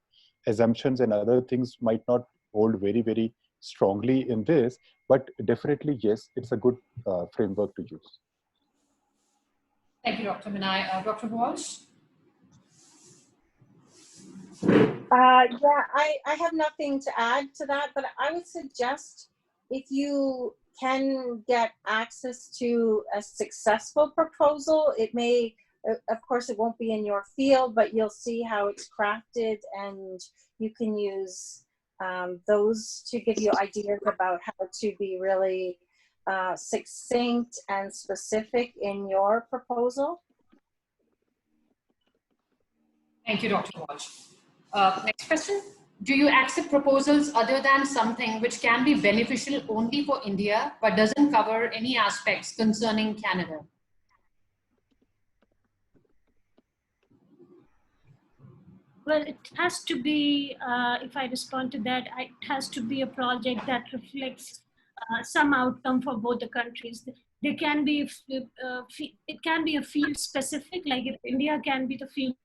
assumptions and other things might not hold very, very strongly in this, but definitely, yes, it's a good framework to use. Thank you, Dr. Minay. Dr. Walsh? Yeah, I have nothing to add to that, but I would suggest if you can get access to a successful proposal, it may, of course, it won't be in your field, but you'll see how it's crafted, and you can use those to give you ideas about how to be really succinct and specific in your proposal. Thank you, Dr. Walsh. Next question. Do you accept proposals other than something which can be beneficial only for India, but doesn't cover any aspects concerning Canada? Well, it has to be, if I respond to that, it has to be a project that reflects some outcome for both the countries. They can be, it can be a field specific, like if India can be the field.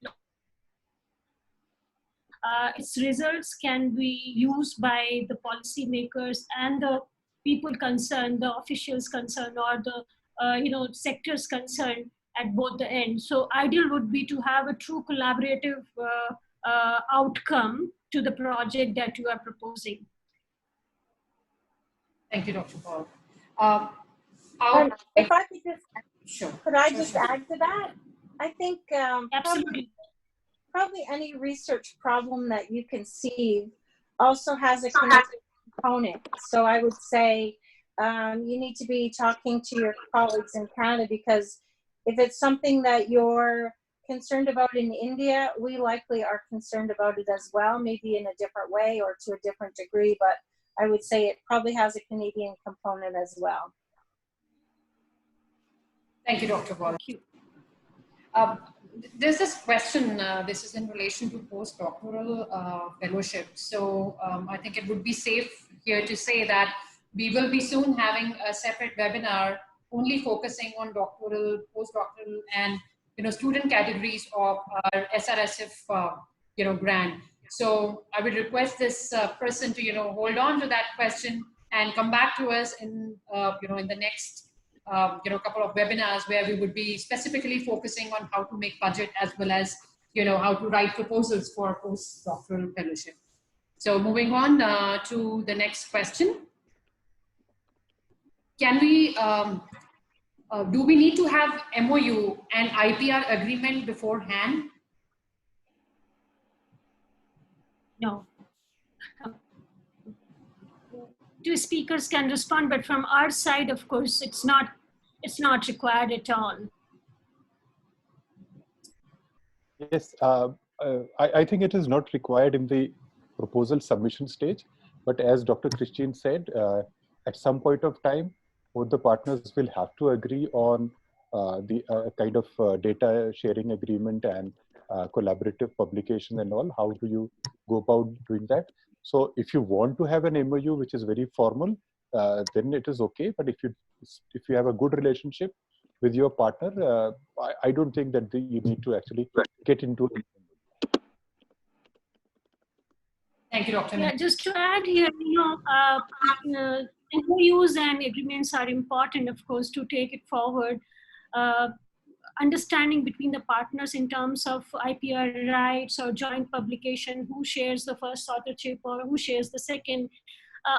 Its results can be used by the policymakers and the people concerned, the officials concerned, or the sectors concerned at both the ends. So ideal would be to have a true collaborative outcome to the project that you are proposing. Thank you, Dr. Paul. If I could just, sure. Could I just add to that? I think Absolutely. Probably any research problem that you conceive also has a Canadian component. So I would say you need to be talking to your colleagues in Canada, because if it's something that you're concerned about in India, we likely are concerned about it as well, maybe in a different way or to a different degree, but I would say it probably has a Canadian component as well. Thank you, Dr. Wall. There's this question, this is in relation to postdoctoral fellowship. So I think it would be safe here to say that we will be soon having a separate webinar only focusing on doctoral, postdoctoral, and student categories of our SRSF grant. So I would request this person to hold on to that question and come back to us in in the next couple of webinars where we would be specifically focusing on how to make budget as well as how to write proposals for a postdoctoral fellowship. So moving on to the next question. Can we do we need to have MOU and IPR agreement beforehand? No. Two speakers can respond, but from our side, of course, it's not required at all. Yes, I think it is not required in the proposal submission stage, but as Dr. Christine said, at some point of time, both the partners will have to agree on the kind of data sharing agreement and collaborative publication and all. How do you go about doing that? So if you want to have an MOU which is very formal, then it is okay. But if you have a good relationship with your partner, I don't think that you need to actually get into it. Thank you, Dr. Yeah, just to add here, MOUs and agreements are important, of course, to take it forward. Understanding between the partners in terms of IPR rights or joint publication, who shares the first authorship or who shares the second,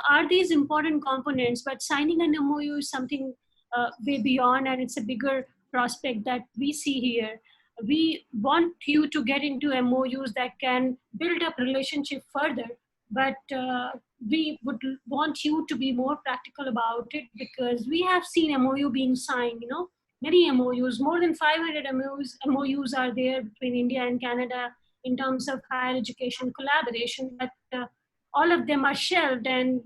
are these important components. But signing an MOU is something way beyond, and it's a bigger prospect that we see here. We want you to get into MOUs that can build up relationship further, but we would want you to be more practical about it, because we have seen MOU being signed, many MOUs, more than 500 MOUs are there between India and Canada in terms of higher education collaboration, but all of them are shelved and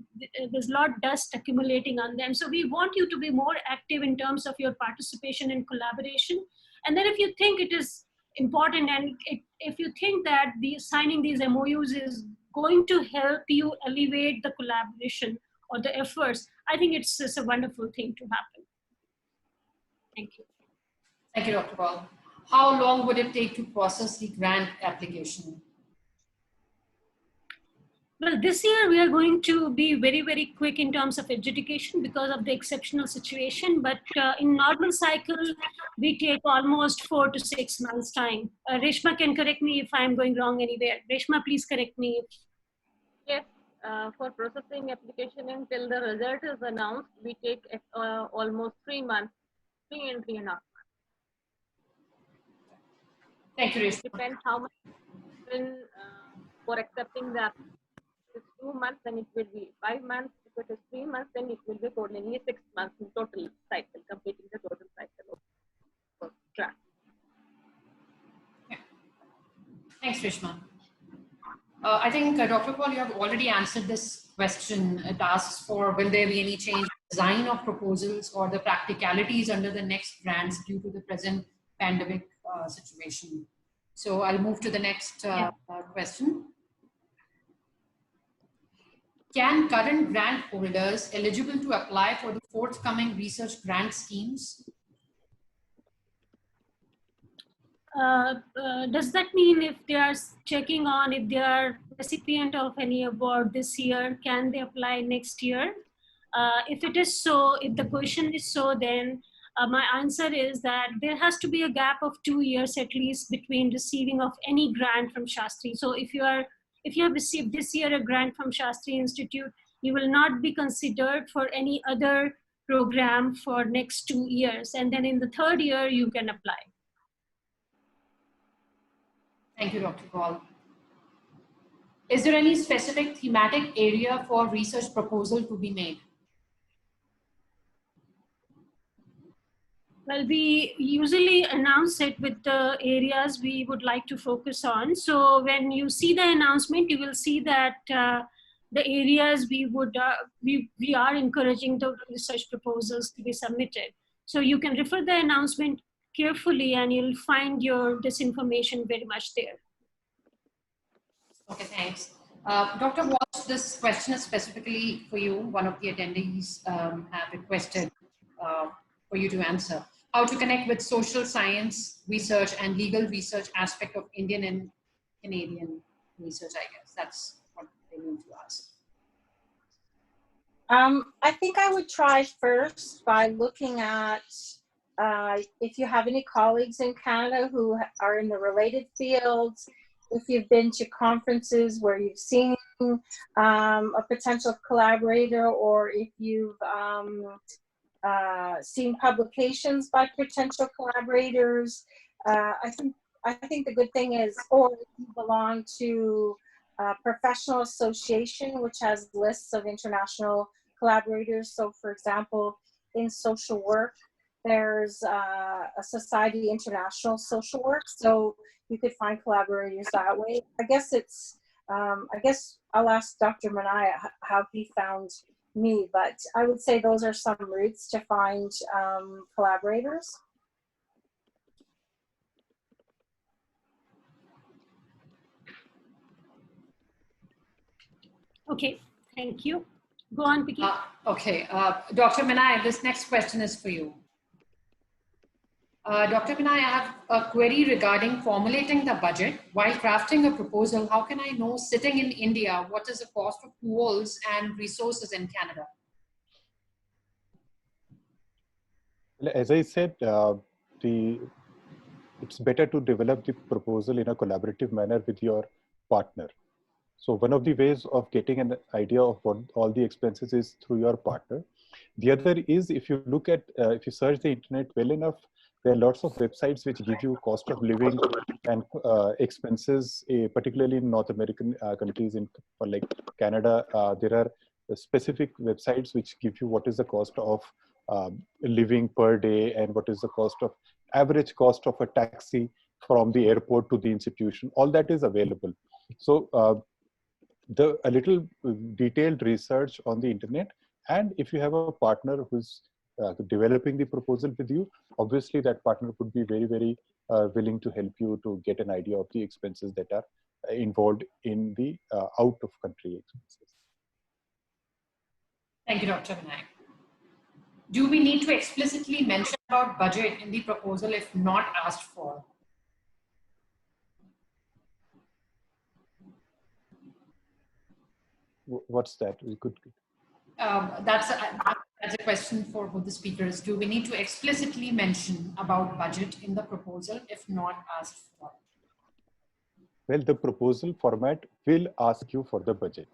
there's a lot of dust accumulating on them. So we want you to be more active in terms of your participation and collaboration. And then if you think it is important, and if you think that signing these MOUs is going to help you elevate the collaboration or the efforts, I think it's just a wonderful thing to happen. Thank you. Thank you, Dr. Paul. How long would it take to process the grant application? Well, this year we are going to be very, very quick in terms of adjudication because of the exceptional situation. But in normal cycle, we take almost 4 to 6 months time. Reshma can correct me if I'm going wrong anywhere. Reshma, please correct me. Yes, for processing application until the result is announced, we take almost 3 months, 3 and 3.5 months. Thank you, Reshma. Depends how much for accepting the application. If it's 2 months, then it will be 5 months. If it is 3 months, then it will be totally 6 months in total cycle, completing the total cycle of grant. Yeah. Thanks, Reshma. I think, Dr. Paul, you have already answered this question. It asks for, will there be any change in design of proposals or the practicalities under the next grants due to the present pandemic situation? So I'll move to the next question. Can current grant holders eligible to apply for the forthcoming research grant schemes? Does that mean if they are checking on if they are recipient of any award this year, can they apply next year? If it is so, if the question is so, then my answer is that there has to be a gap of 2 years at least between receiving of any grant from Shastri. So if you have received this year a grant from Shastri Institute, you will not be considered for any other program for next 2 years. And then in the 3rd year, you can apply. Thank you, Dr. Paul. Is there any specific thematic area for research proposal to be made? Well, we usually announce it with the areas we would like to focus on. So when you see the announcement, you will see that the areas we are encouraging the research proposals to be submitted. So you can refer the announcement carefully and you'll find this information very much there. Okay, thanks. Dr. Walsh, this question is specifically for you. One of the attendees have requested for you to answer. How to connect with social science research and legal research aspect of Indian and Canadian research, I guess. That's what they mean to ask. I think I would try first by looking at if you have any colleagues in Canada who are in the related fields, if you've been to conferences where you've seen a potential collaborator, or if you've seen publications by potential collaborators. I think the good thing is, or if you belong to a professional association which has lists of international collaborators. So for example, in social work, there's a Society International Social Work. So you could find collaborators that way. I guess I'll ask Dr. Manaya how he found me, but I would say those are some routes to find collaborators. Okay, thank you. Go on, Vicky. Okay, Dr. Manaya, this next question is for you. Dr. Manaya, I have a query regarding formulating the budget. While crafting a proposal, how can I know, sitting in India, what is the cost of tools and resources in Canada? As I said, it's better to develop the proposal in a collaborative manner with your partner. So one of the ways of getting an idea of what all the expenses is through your partner. The other is, if you look at, if you search the internet well enough, there are lots of websites which give you cost of living and expenses, particularly in North American countries, for like Canada. There are specific websites which give you what is the cost of living per day and what is the cost of average cost of a taxi from the airport to the institution. All that is available. So a little detailed research on the internet, and if you have a partner who's developing the proposal with you, obviously that partner would be very, very willing to help you to get an idea of the expenses that are involved in the out of country expenses. Thank you, Dr. Vinayak. Do we need to explicitly mention about budget in the proposal if not asked for? What's that? We could. That's a question for both the speakers. Do we need to explicitly mention about budget in the proposal if not asked for? Well, the proposal format will ask you for the budget.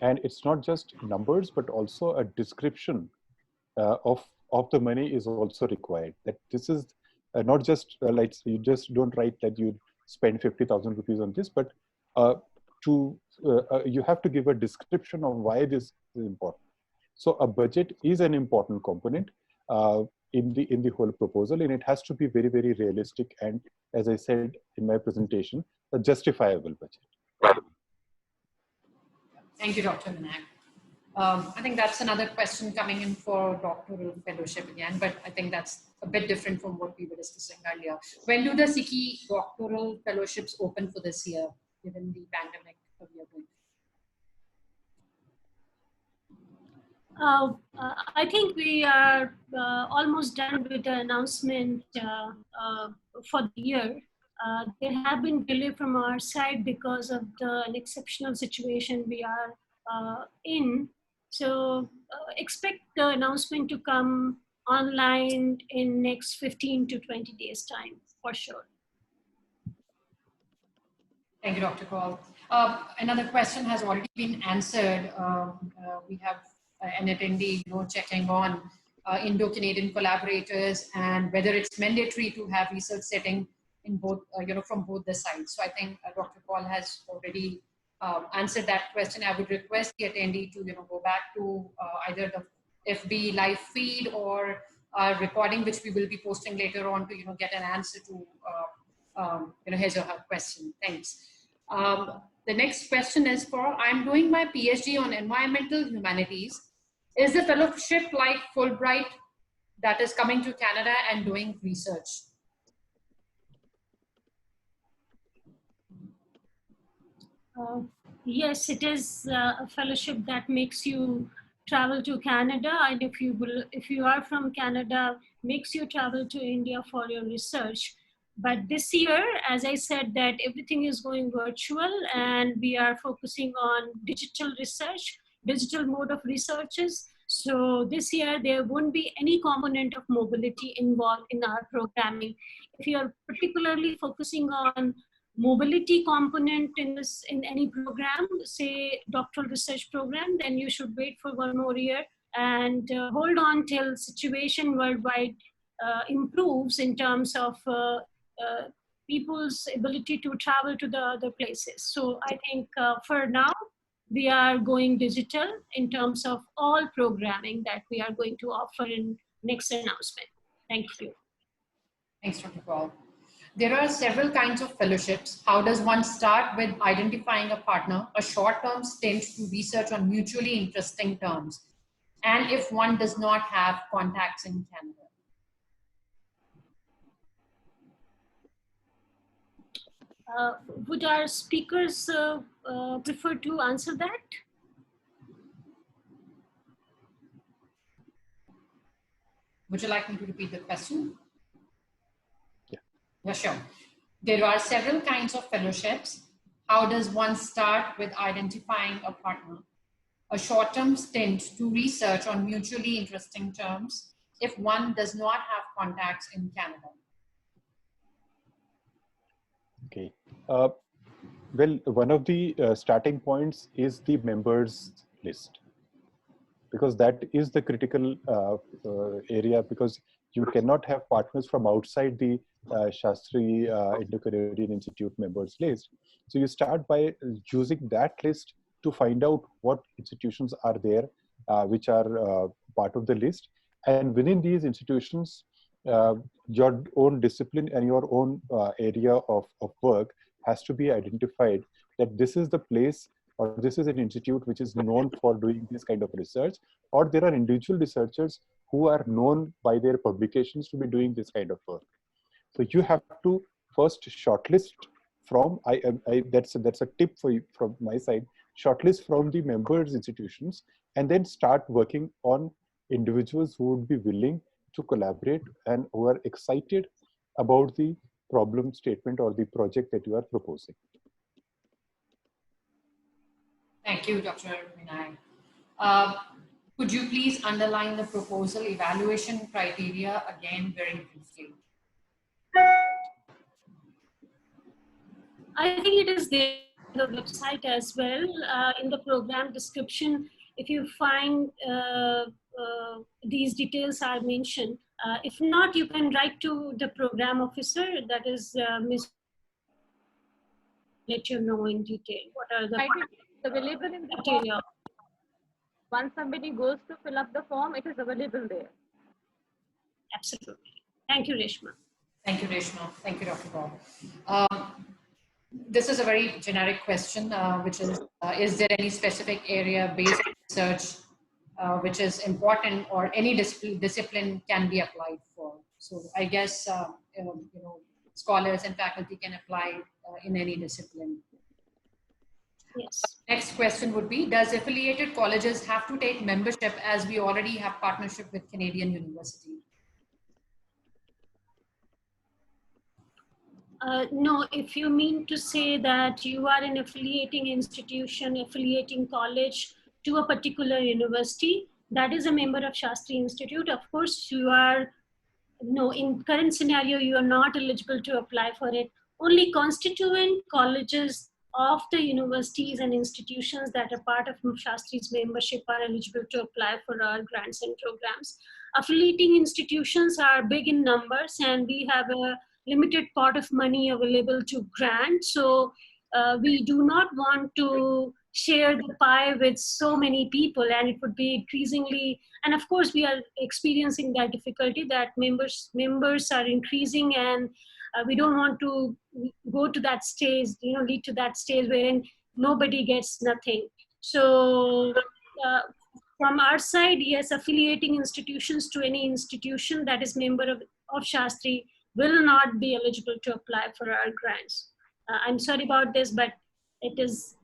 And it's not just numbers, but also a description of the money is also required. That this is not just like, you just don't write that you spend 50,000 rupees on this, but you have to give a description of why this is important. So a budget is an important component in the whole proposal, and it has to be very, very realistic, and as I said in my presentation, a justifiable budget. Thank you, Dr. Vinayak. I think that's another question coming in for doctoral fellowship again, but I think that's a bit different from what we were discussing earlier. When do the SICI doctoral fellowships open for this year, given the pandemic that we are going through? I think we are almost done with the announcement for the year. There have been delay from our side because of an exceptional situation we are in. So expect the announcement to come online in next 15 to 20 days time, for sure. Thank you, Dr. Kaul. Another question has already been answered. We have an attendee checking on Indo-Canadian collaborators and whether it's mandatory to have research setting in both, from both the sides. So I think Dr. Kaul has already answered that question. I would request the attendee to go back to either the FB live feed or recording, which we will be posting later on, to get an answer to his or her question. Thanks. The next question is for, I'm doing my PhD on environmental humanities. Is the fellowship like Fulbright, that is coming to Canada and doing research? Yes, it is a fellowship that makes you travel to Canada, and if you are from Canada, makes you travel to India for your research. But this year, as I said, that everything is going virtual, and we are focusing on digital research, digital mode of researches. So this year, there won't be any component of mobility involved in our programming. If you are particularly focusing on mobility component in any program, say doctoral research program, then you should wait for 1 more year and hold on till situation worldwide improves in terms of people's ability to travel to the other places. So I think for now, we are going digital in terms of all programming that we are going to offer in next announcement. Thank you. Thanks, Dr. Kaul. There are several kinds of fellowships. How does one start with identifying a partner, a short-term stint to research on mutually interesting terms, and if one does not have contacts in Canada? Would our speakers prefer to answer that? Would you like me to repeat the question? Yeah, sure. There are several kinds of fellowships. How does one start with identifying a partner, a short-term stint to research on mutually interesting terms, if one does not have contacts in Canada? Okay. Well, one of the starting points is the members list, because that is the critical area, because you cannot have partners from outside the Shastri Indo-Canadian Institute members list. So you start by using that list to find out what institutions are there which are part of the list. And within these institutions, your own discipline and your own area of work has to be identified, that this is the place or this is an institute which is known for doing this kind of research, or there are individual researchers who are known by their publications to be doing this kind of work. So you have to first shortlist from, that's a tip for you from my side, shortlist from the members institutions, and then start working on individuals who would be willing to collaborate and who are excited about the problem statement or the project that you are proposing. Thank you, Dr. Vinay. Could you please underline the proposal evaluation criteria again very briefly? I think it is there on the website as well. In the program description, if you find these details are mentioned. If not, you can write to the program officer, that is Ms. Let you know in detail what are the available in the criteria. Once somebody goes to fill up the form, it is available there. Absolutely. Thank you, Reshma. Thank you, Reshma. Thank you, Dr. Paul. This is a very generic question, which is there any specific area-based research which is important or any discipline can be applied for? So I guess scholars and faculty can apply in any discipline. Yes. Next question would be, does affiliated colleges have to take membership as we already have partnership with Canadian University? No, if you mean to say that you are an affiliating institution, affiliating college to a particular university, that is a member of Shastri Institute. Of course, you are, no, in current scenario, you are not eligible to apply for it. Only constituent colleges of the universities and institutions that are part of Shastri's membership are eligible to apply for our grants and programs. Affiliating institutions are big in numbers, and we have a limited pot of money available to grant. So we do not want to share the pie with so many people, and it would be increasingly, and of course we are experiencing that difficulty that members are increasing, and we don't want to go to that stage, lead to that stage wherein nobody gets nothing. So from our side, yes, affiliating institutions to any institution that is member of Shastri will not be eligible to apply for our grants. I'm sorry about this, but it is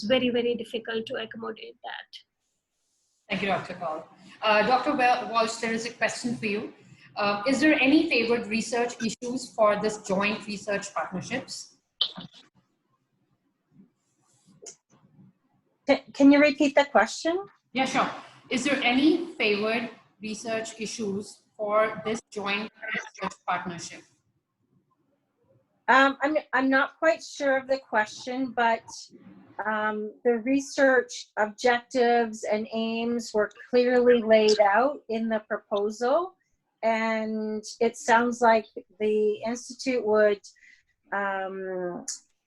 very, very difficult to accommodate that. Thank you, Dr. Paul. Dr. Walsh, there is a question for you. Is there any favored research issues for this joint research partnerships? Can you repeat the question? Yeah, sure. Is there any favored research issues for this joint research partnership? I'm not quite sure of the question, but the research objectives and aims were clearly laid out in the proposal, and it sounds like the Institute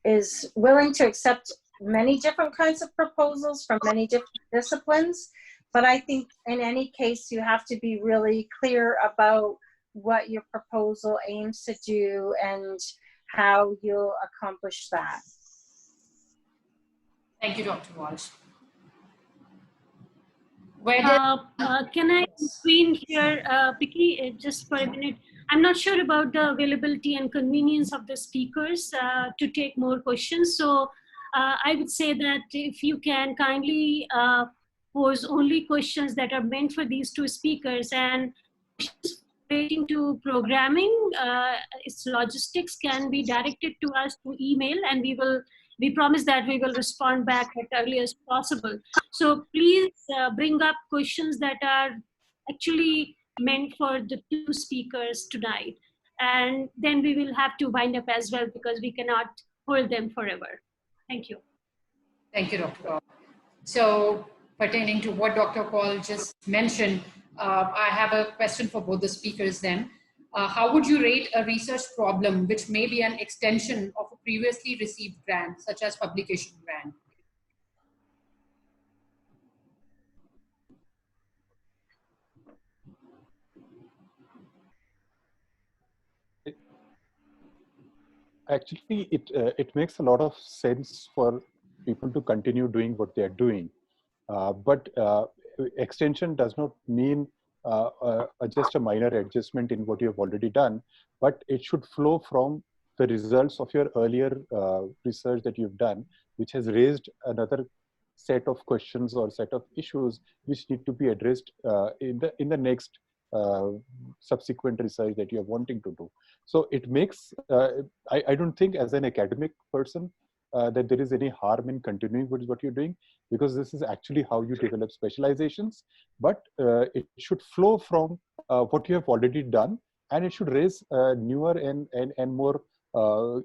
is willing to accept many different kinds of proposals from many different disciplines. But I think in any case, you have to be really clear about what your proposal aims to do and how you'll accomplish that. Thank you, Dr. Walsh. Can I screen here, Picky, just for a minute? I'm not sure about the availability and convenience of the speakers to take more questions. So I would say that if you can kindly pose only questions that are meant for these two speakers, and questions relating to programming, its logistics can be directed to us through email, and we promise that we will respond back as early as possible. So please bring up questions that are actually meant for the two speakers tonight. And then we will have to wind up as well because we cannot hold them forever. Thank you. Thank you, Dr. Kaul. So pertaining to what Dr. Kaul just mentioned, I have a question for both the speakers then. How would you rate a research problem which may be an extension of a previously received grant, such as publication grant? Actually, it makes a lot of sense for people to continue doing what they are doing, but extension does not mean just a minor adjustment in what you have already done, but it should flow from the results of your earlier research that you've done, which has raised another set of questions or set of issues which need to be addressed in the next subsequent research that you're wanting to do. So it makes, I don't think as an academic person that there is any harm in continuing with what you're doing, because this is actually how you develop specializations, but it should flow from what you have already done, and it should raise newer and more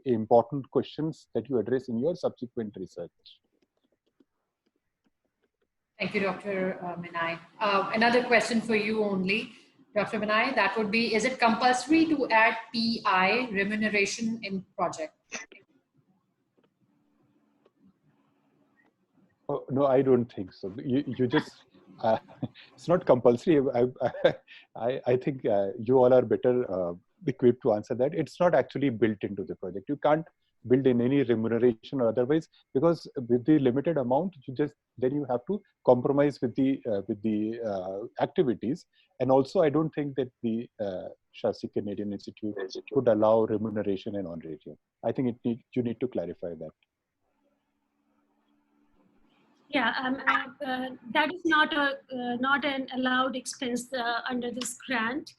important questions that you address in your subsequent research. Thank you, Dr. Minai. Another question for you only, Dr. Minai, that would be, is it compulsory to add PI remuneration in project? Oh, no, I don't think so. You just, it's not compulsory. I think you all are better equipped to answer that. It's not actually built into the project. You can't build in any remuneration or otherwise, because with the limited amount, then you have to compromise with the activities. And also, I don't think that the SICI Canadian Institute would allow remuneration and honorarium. I think you need to clarify that. Yeah, that is not an allowed expense under this grant.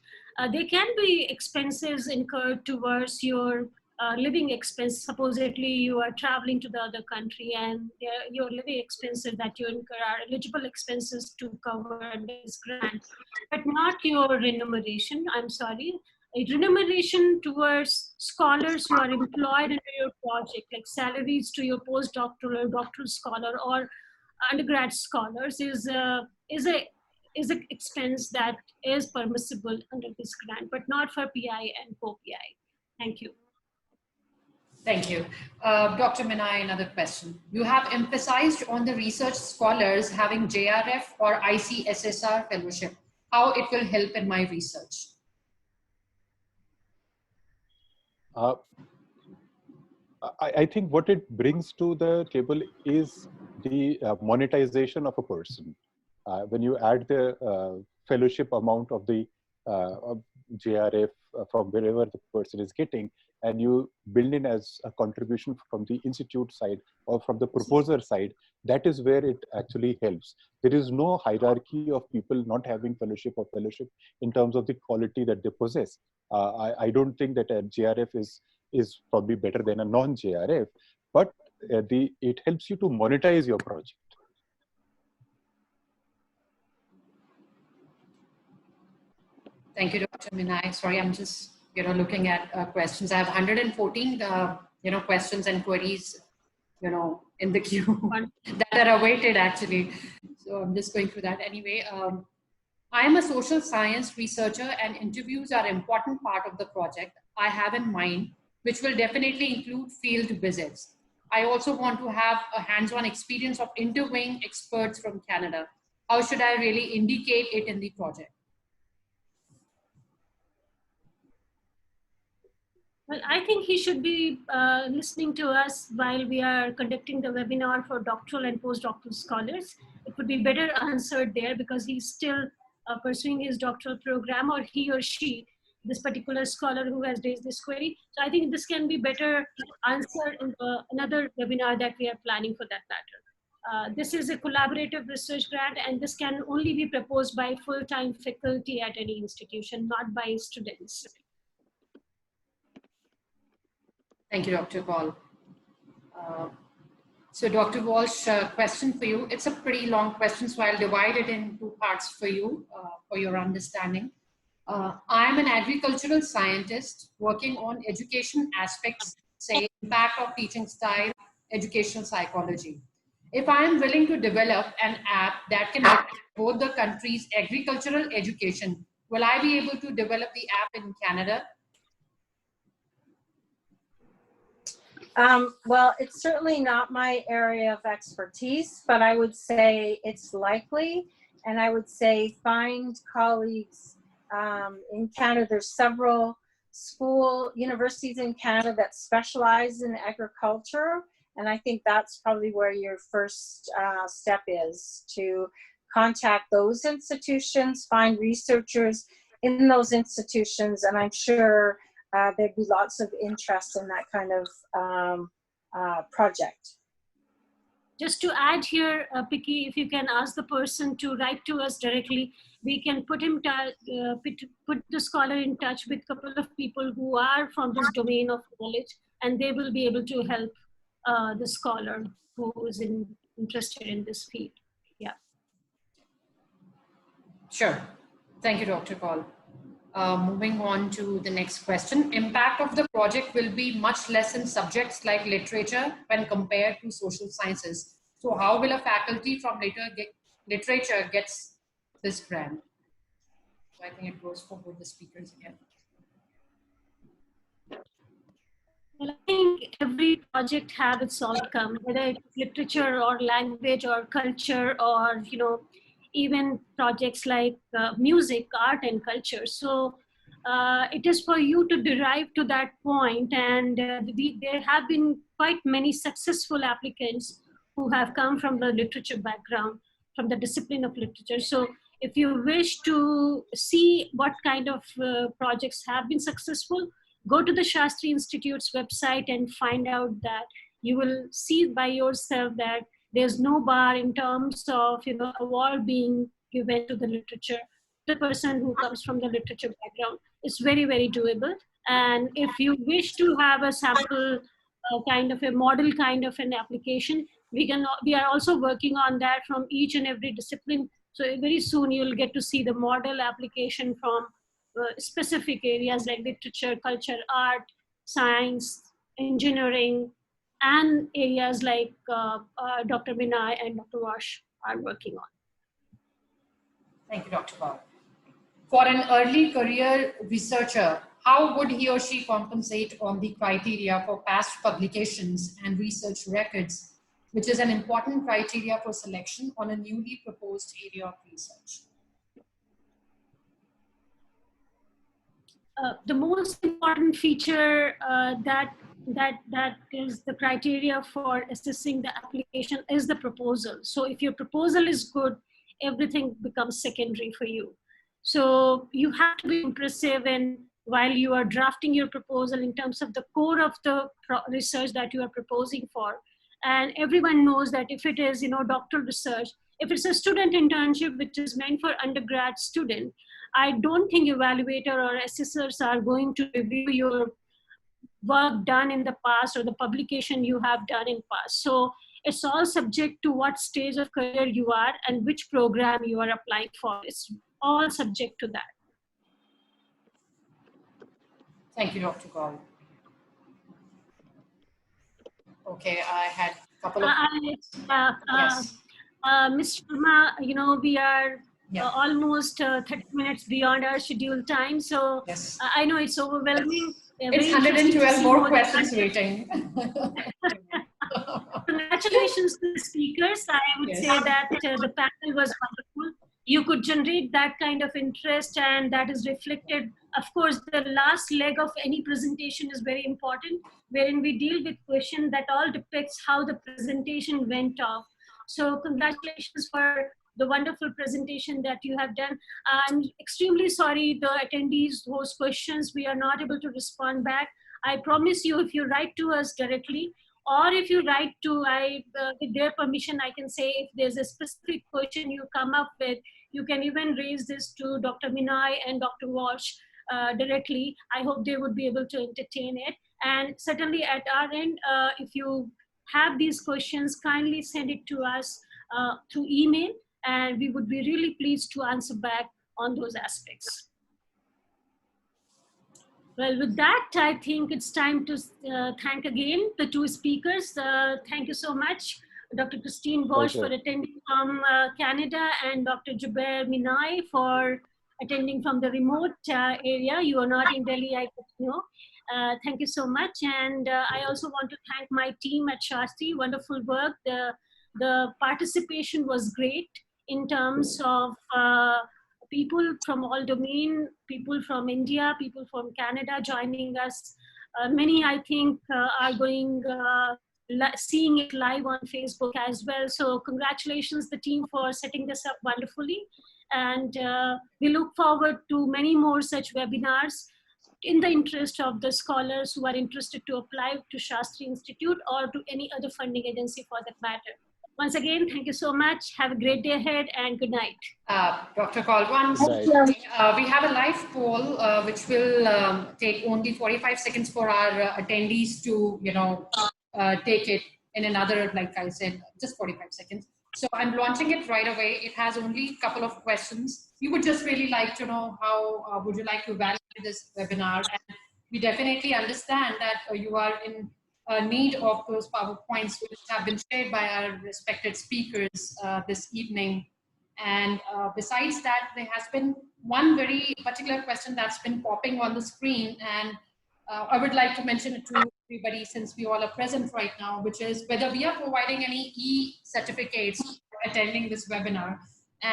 There can be expenses incurred towards your living expense. Supposedly you are traveling to the other country, and your living expenses that you incur are eligible expenses to cover under this grant, but not your remuneration. I'm sorry. A remuneration towards scholars who are employed under your project, like salaries to your postdoctoral or doctoral scholar or undergrad scholars, is an expense that is permissible under this grant, but not for PI and co-PI. Thank you. Thank you. Dr. Minai, another question. You have emphasized on the research scholars having JRF or ICSSR fellowship, how it will help in my research. I think what it brings to the table is the monetization of a person. When you add the fellowship amount of the JRF from wherever the person is getting, and you build in as a contribution from the institute side or from the proposer side, that is where it actually helps. There is no hierarchy of people not having fellowship or fellowship in terms of the quality that they possess. I don't think that a JRF is probably better than a non-JRF, but it helps you to monetize your project. Thank you, Dr. Minai. Sorry, I'm just looking at questions. I have 114 questions and queries in the queue that are awaited actually. So I'm just going through that anyway. I am a social science researcher, and interviews are an important part of the project I have in mind, which will definitely include field visits. I also want to have a hands-on experience of interviewing experts from Canada. How should I really indicate it in the project? Well, I think he should be listening to us while we are conducting the webinar for doctoral and postdoctoral scholars. It would be better answered there because he's still pursuing his doctoral program, or he or she, this particular scholar who has raised this query. So I think this can be better answered in another webinar that we are planning for that matter. This is a collaborative research grant, and this can only be proposed by full-time faculty at any institution, not by students. Thank you, Dr. Kaul. So Dr. Walsh, question for you. It's a pretty long question, so I'll divide it in two parts for you, for your understanding. I'm an agricultural scientist working on education aspects, say impact of teaching style, educational psychology. If I am willing to develop an app that can help both the country's agricultural education, will I be able to develop the app in Canada? Well, it's certainly not my area of expertise, but I would say it's likely. And I would say find colleagues in Canada. There's several universities in Canada that specialize in agriculture. And I think that's probably where your first step is, to contact those institutions, find researchers in those institutions, and I'm sure there'd be lots of interest in that kind of project. Just to add here, Picky, if you can ask the person to write to us directly, we can put the scholar in touch with a couple of people who are from this domain of knowledge, and they will be able to help the scholar who is interested in this field. Yeah. Sure. Thank you, Dr. Kaul. Moving on to the next question. Impact of the project will be much less in subjects like literature when compared to social sciences. So how will a faculty from literature gets this grant? So I think it goes for both the speakers again. Well, I think every project has its outcome, whether it's literature or language or culture or, even projects like music, art and culture. So it is for you to derive to that point, and there have been quite many successful applicants who have come from the literature background, from the discipline of literature. So if you wish to see what kind of projects have been successful, go to the Shastri Institute's website and find out that you will see by yourself that there's no bar in terms of, award being given to the literature. The person who comes from the literature background is very, very doable. And if you wish to have a sample kind of a model kind of an application, we are also working on that from each and every discipline. So very soon you'll get to see the model application from specific areas like literature, culture, art, science, engineering, and areas like Dr. Vinay and Dr. Wash are working on. Thank you, Dr. Kaul. For an early career researcher, how would he or she compensate on the criteria for past publications and research records, which is an important criteria for selection on a newly proposed area of research? The most important feature that is the criteria for assessing the application is the proposal. So if your proposal is good, everything becomes secondary for you. So you have to be impressive while you are drafting your proposal in terms of the core of the research that you are proposing for. And everyone knows that if it is, doctoral research, if it's a student internship, which is meant for undergrad student, I don't think evaluator or assessors are going to review your work done in the past or the publication you have done in past. So it's all subject to what stage of career you are and which program you are applying for. It's all subject to that. Thank you, Dr. Kaul. Okay, I had a couple of... yes. Ms. Sharma, we are almost 30 minutes beyond our scheduled time. So yes. I know it's overwhelming. It's 112 more questions waiting. Congratulations to the speakers. I would say that the panel was wonderful. You could generate that kind of interest, and that is reflected. Of course, the last leg of any presentation is very important, wherein we deal with questions that all depicts how the presentation went off. So congratulations for the wonderful presentation that you have done. I'm extremely sorry the attendees whose questions we are not able to respond back. I promise you, if you write to us directly, or if you write to, with their permission, I can say if there's a specific question you come up with, you can even raise this to Dr. Vinay and Dr. Walsh directly. I hope they would be able to entertain it. And certainly at our end, if you have these questions, kindly send it to us through email, and we would be really pleased to answer back on those aspects. Well, with that, I think it's time to thank again the two speakers. Thank you so much, Dr. Christine Walsh for attending from Canada, and Dr. Jubair Minai for attending from the remote area. You are not in Delhi, I know. Thank you so much. And I also want to thank my team at Shastri. Wonderful work. The participation was great in terms of people from all domain, people from India, people from Canada joining us. Many, I think, are going, seeing it live on Facebook as well. So congratulations the team for setting this up wonderfully. And we look forward to many more such webinars in the interest of the scholars who are interested to apply to Shastri Institute or to any other funding agency for that matter. Once again, thank you so much. Have a great day ahead and good night. Dr. Kalwan, we have a live poll which will take only 45 seconds for our attendees to, take it in another, like I said, just 45 seconds. So I'm launching it right away. It has only a couple of questions. We would just really like to know how would you like to evaluate this webinar. And we definitely understand that you are in need of those PowerPoints which have been shared by our respected speakers this evening. And besides that, there has been one very particular question that's been popping on the screen, and I would like to mention it to everybody since we all are present right now, which is whether we are providing any e-certificates for attending this webinar.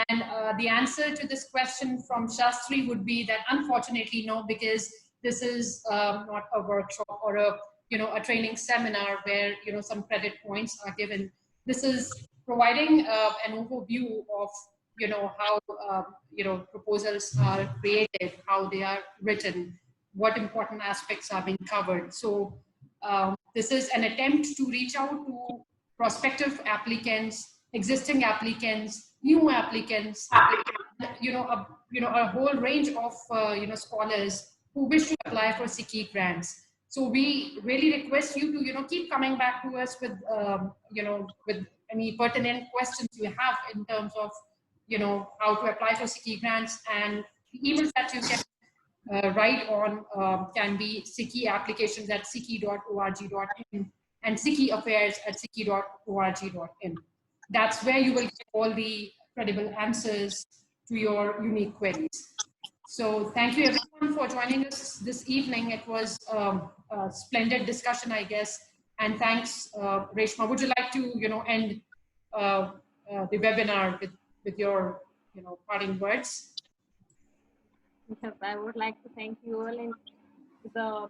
And the answer to this question from Shastri would be that unfortunately no, because this is not a workshop or a training seminar where some credit points are given. This is providing an overview of how proposals are created, how they are written, what important aspects are being covered. So this is an attempt to reach out to prospective applicants, existing applicants, new applicants, a whole range of scholars who wish to apply for SICI grants. So we really request you to keep coming back to us with with any pertinent questions you have in terms of how to apply for SICI grants, and the emails that you can write on can be SICI applications at sici.org.in and SICI affairs at sici.org.in. That's where you will get all the credible answers to your unique queries. So thank you everyone for joining us this evening. It was a splendid discussion, I guess. And thanks, Reshma. Would you like to end the webinar with your parting words? Yes, I would like to thank you all and the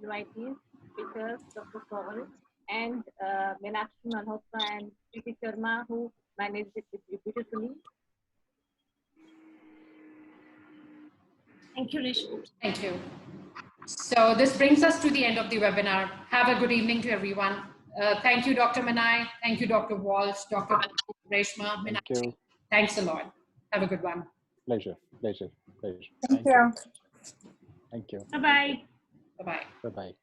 invitees, speakers, Dr. Paul, and Meenakshi Malhotra and Preeti Sharma, who managed it beautifully. Thank you, Reshma. Thank you. So this brings us to the end of the webinar. Have a good evening to everyone. Thank you, Dr. Minai. Thank you, Dr. Walsh, Dr. Reshma. Thank you. Thanks a lot. Have a good one. Pleasure, pleasure, pleasure. Thank you. Thank you. Bye-bye. Bye-bye. Bye-bye.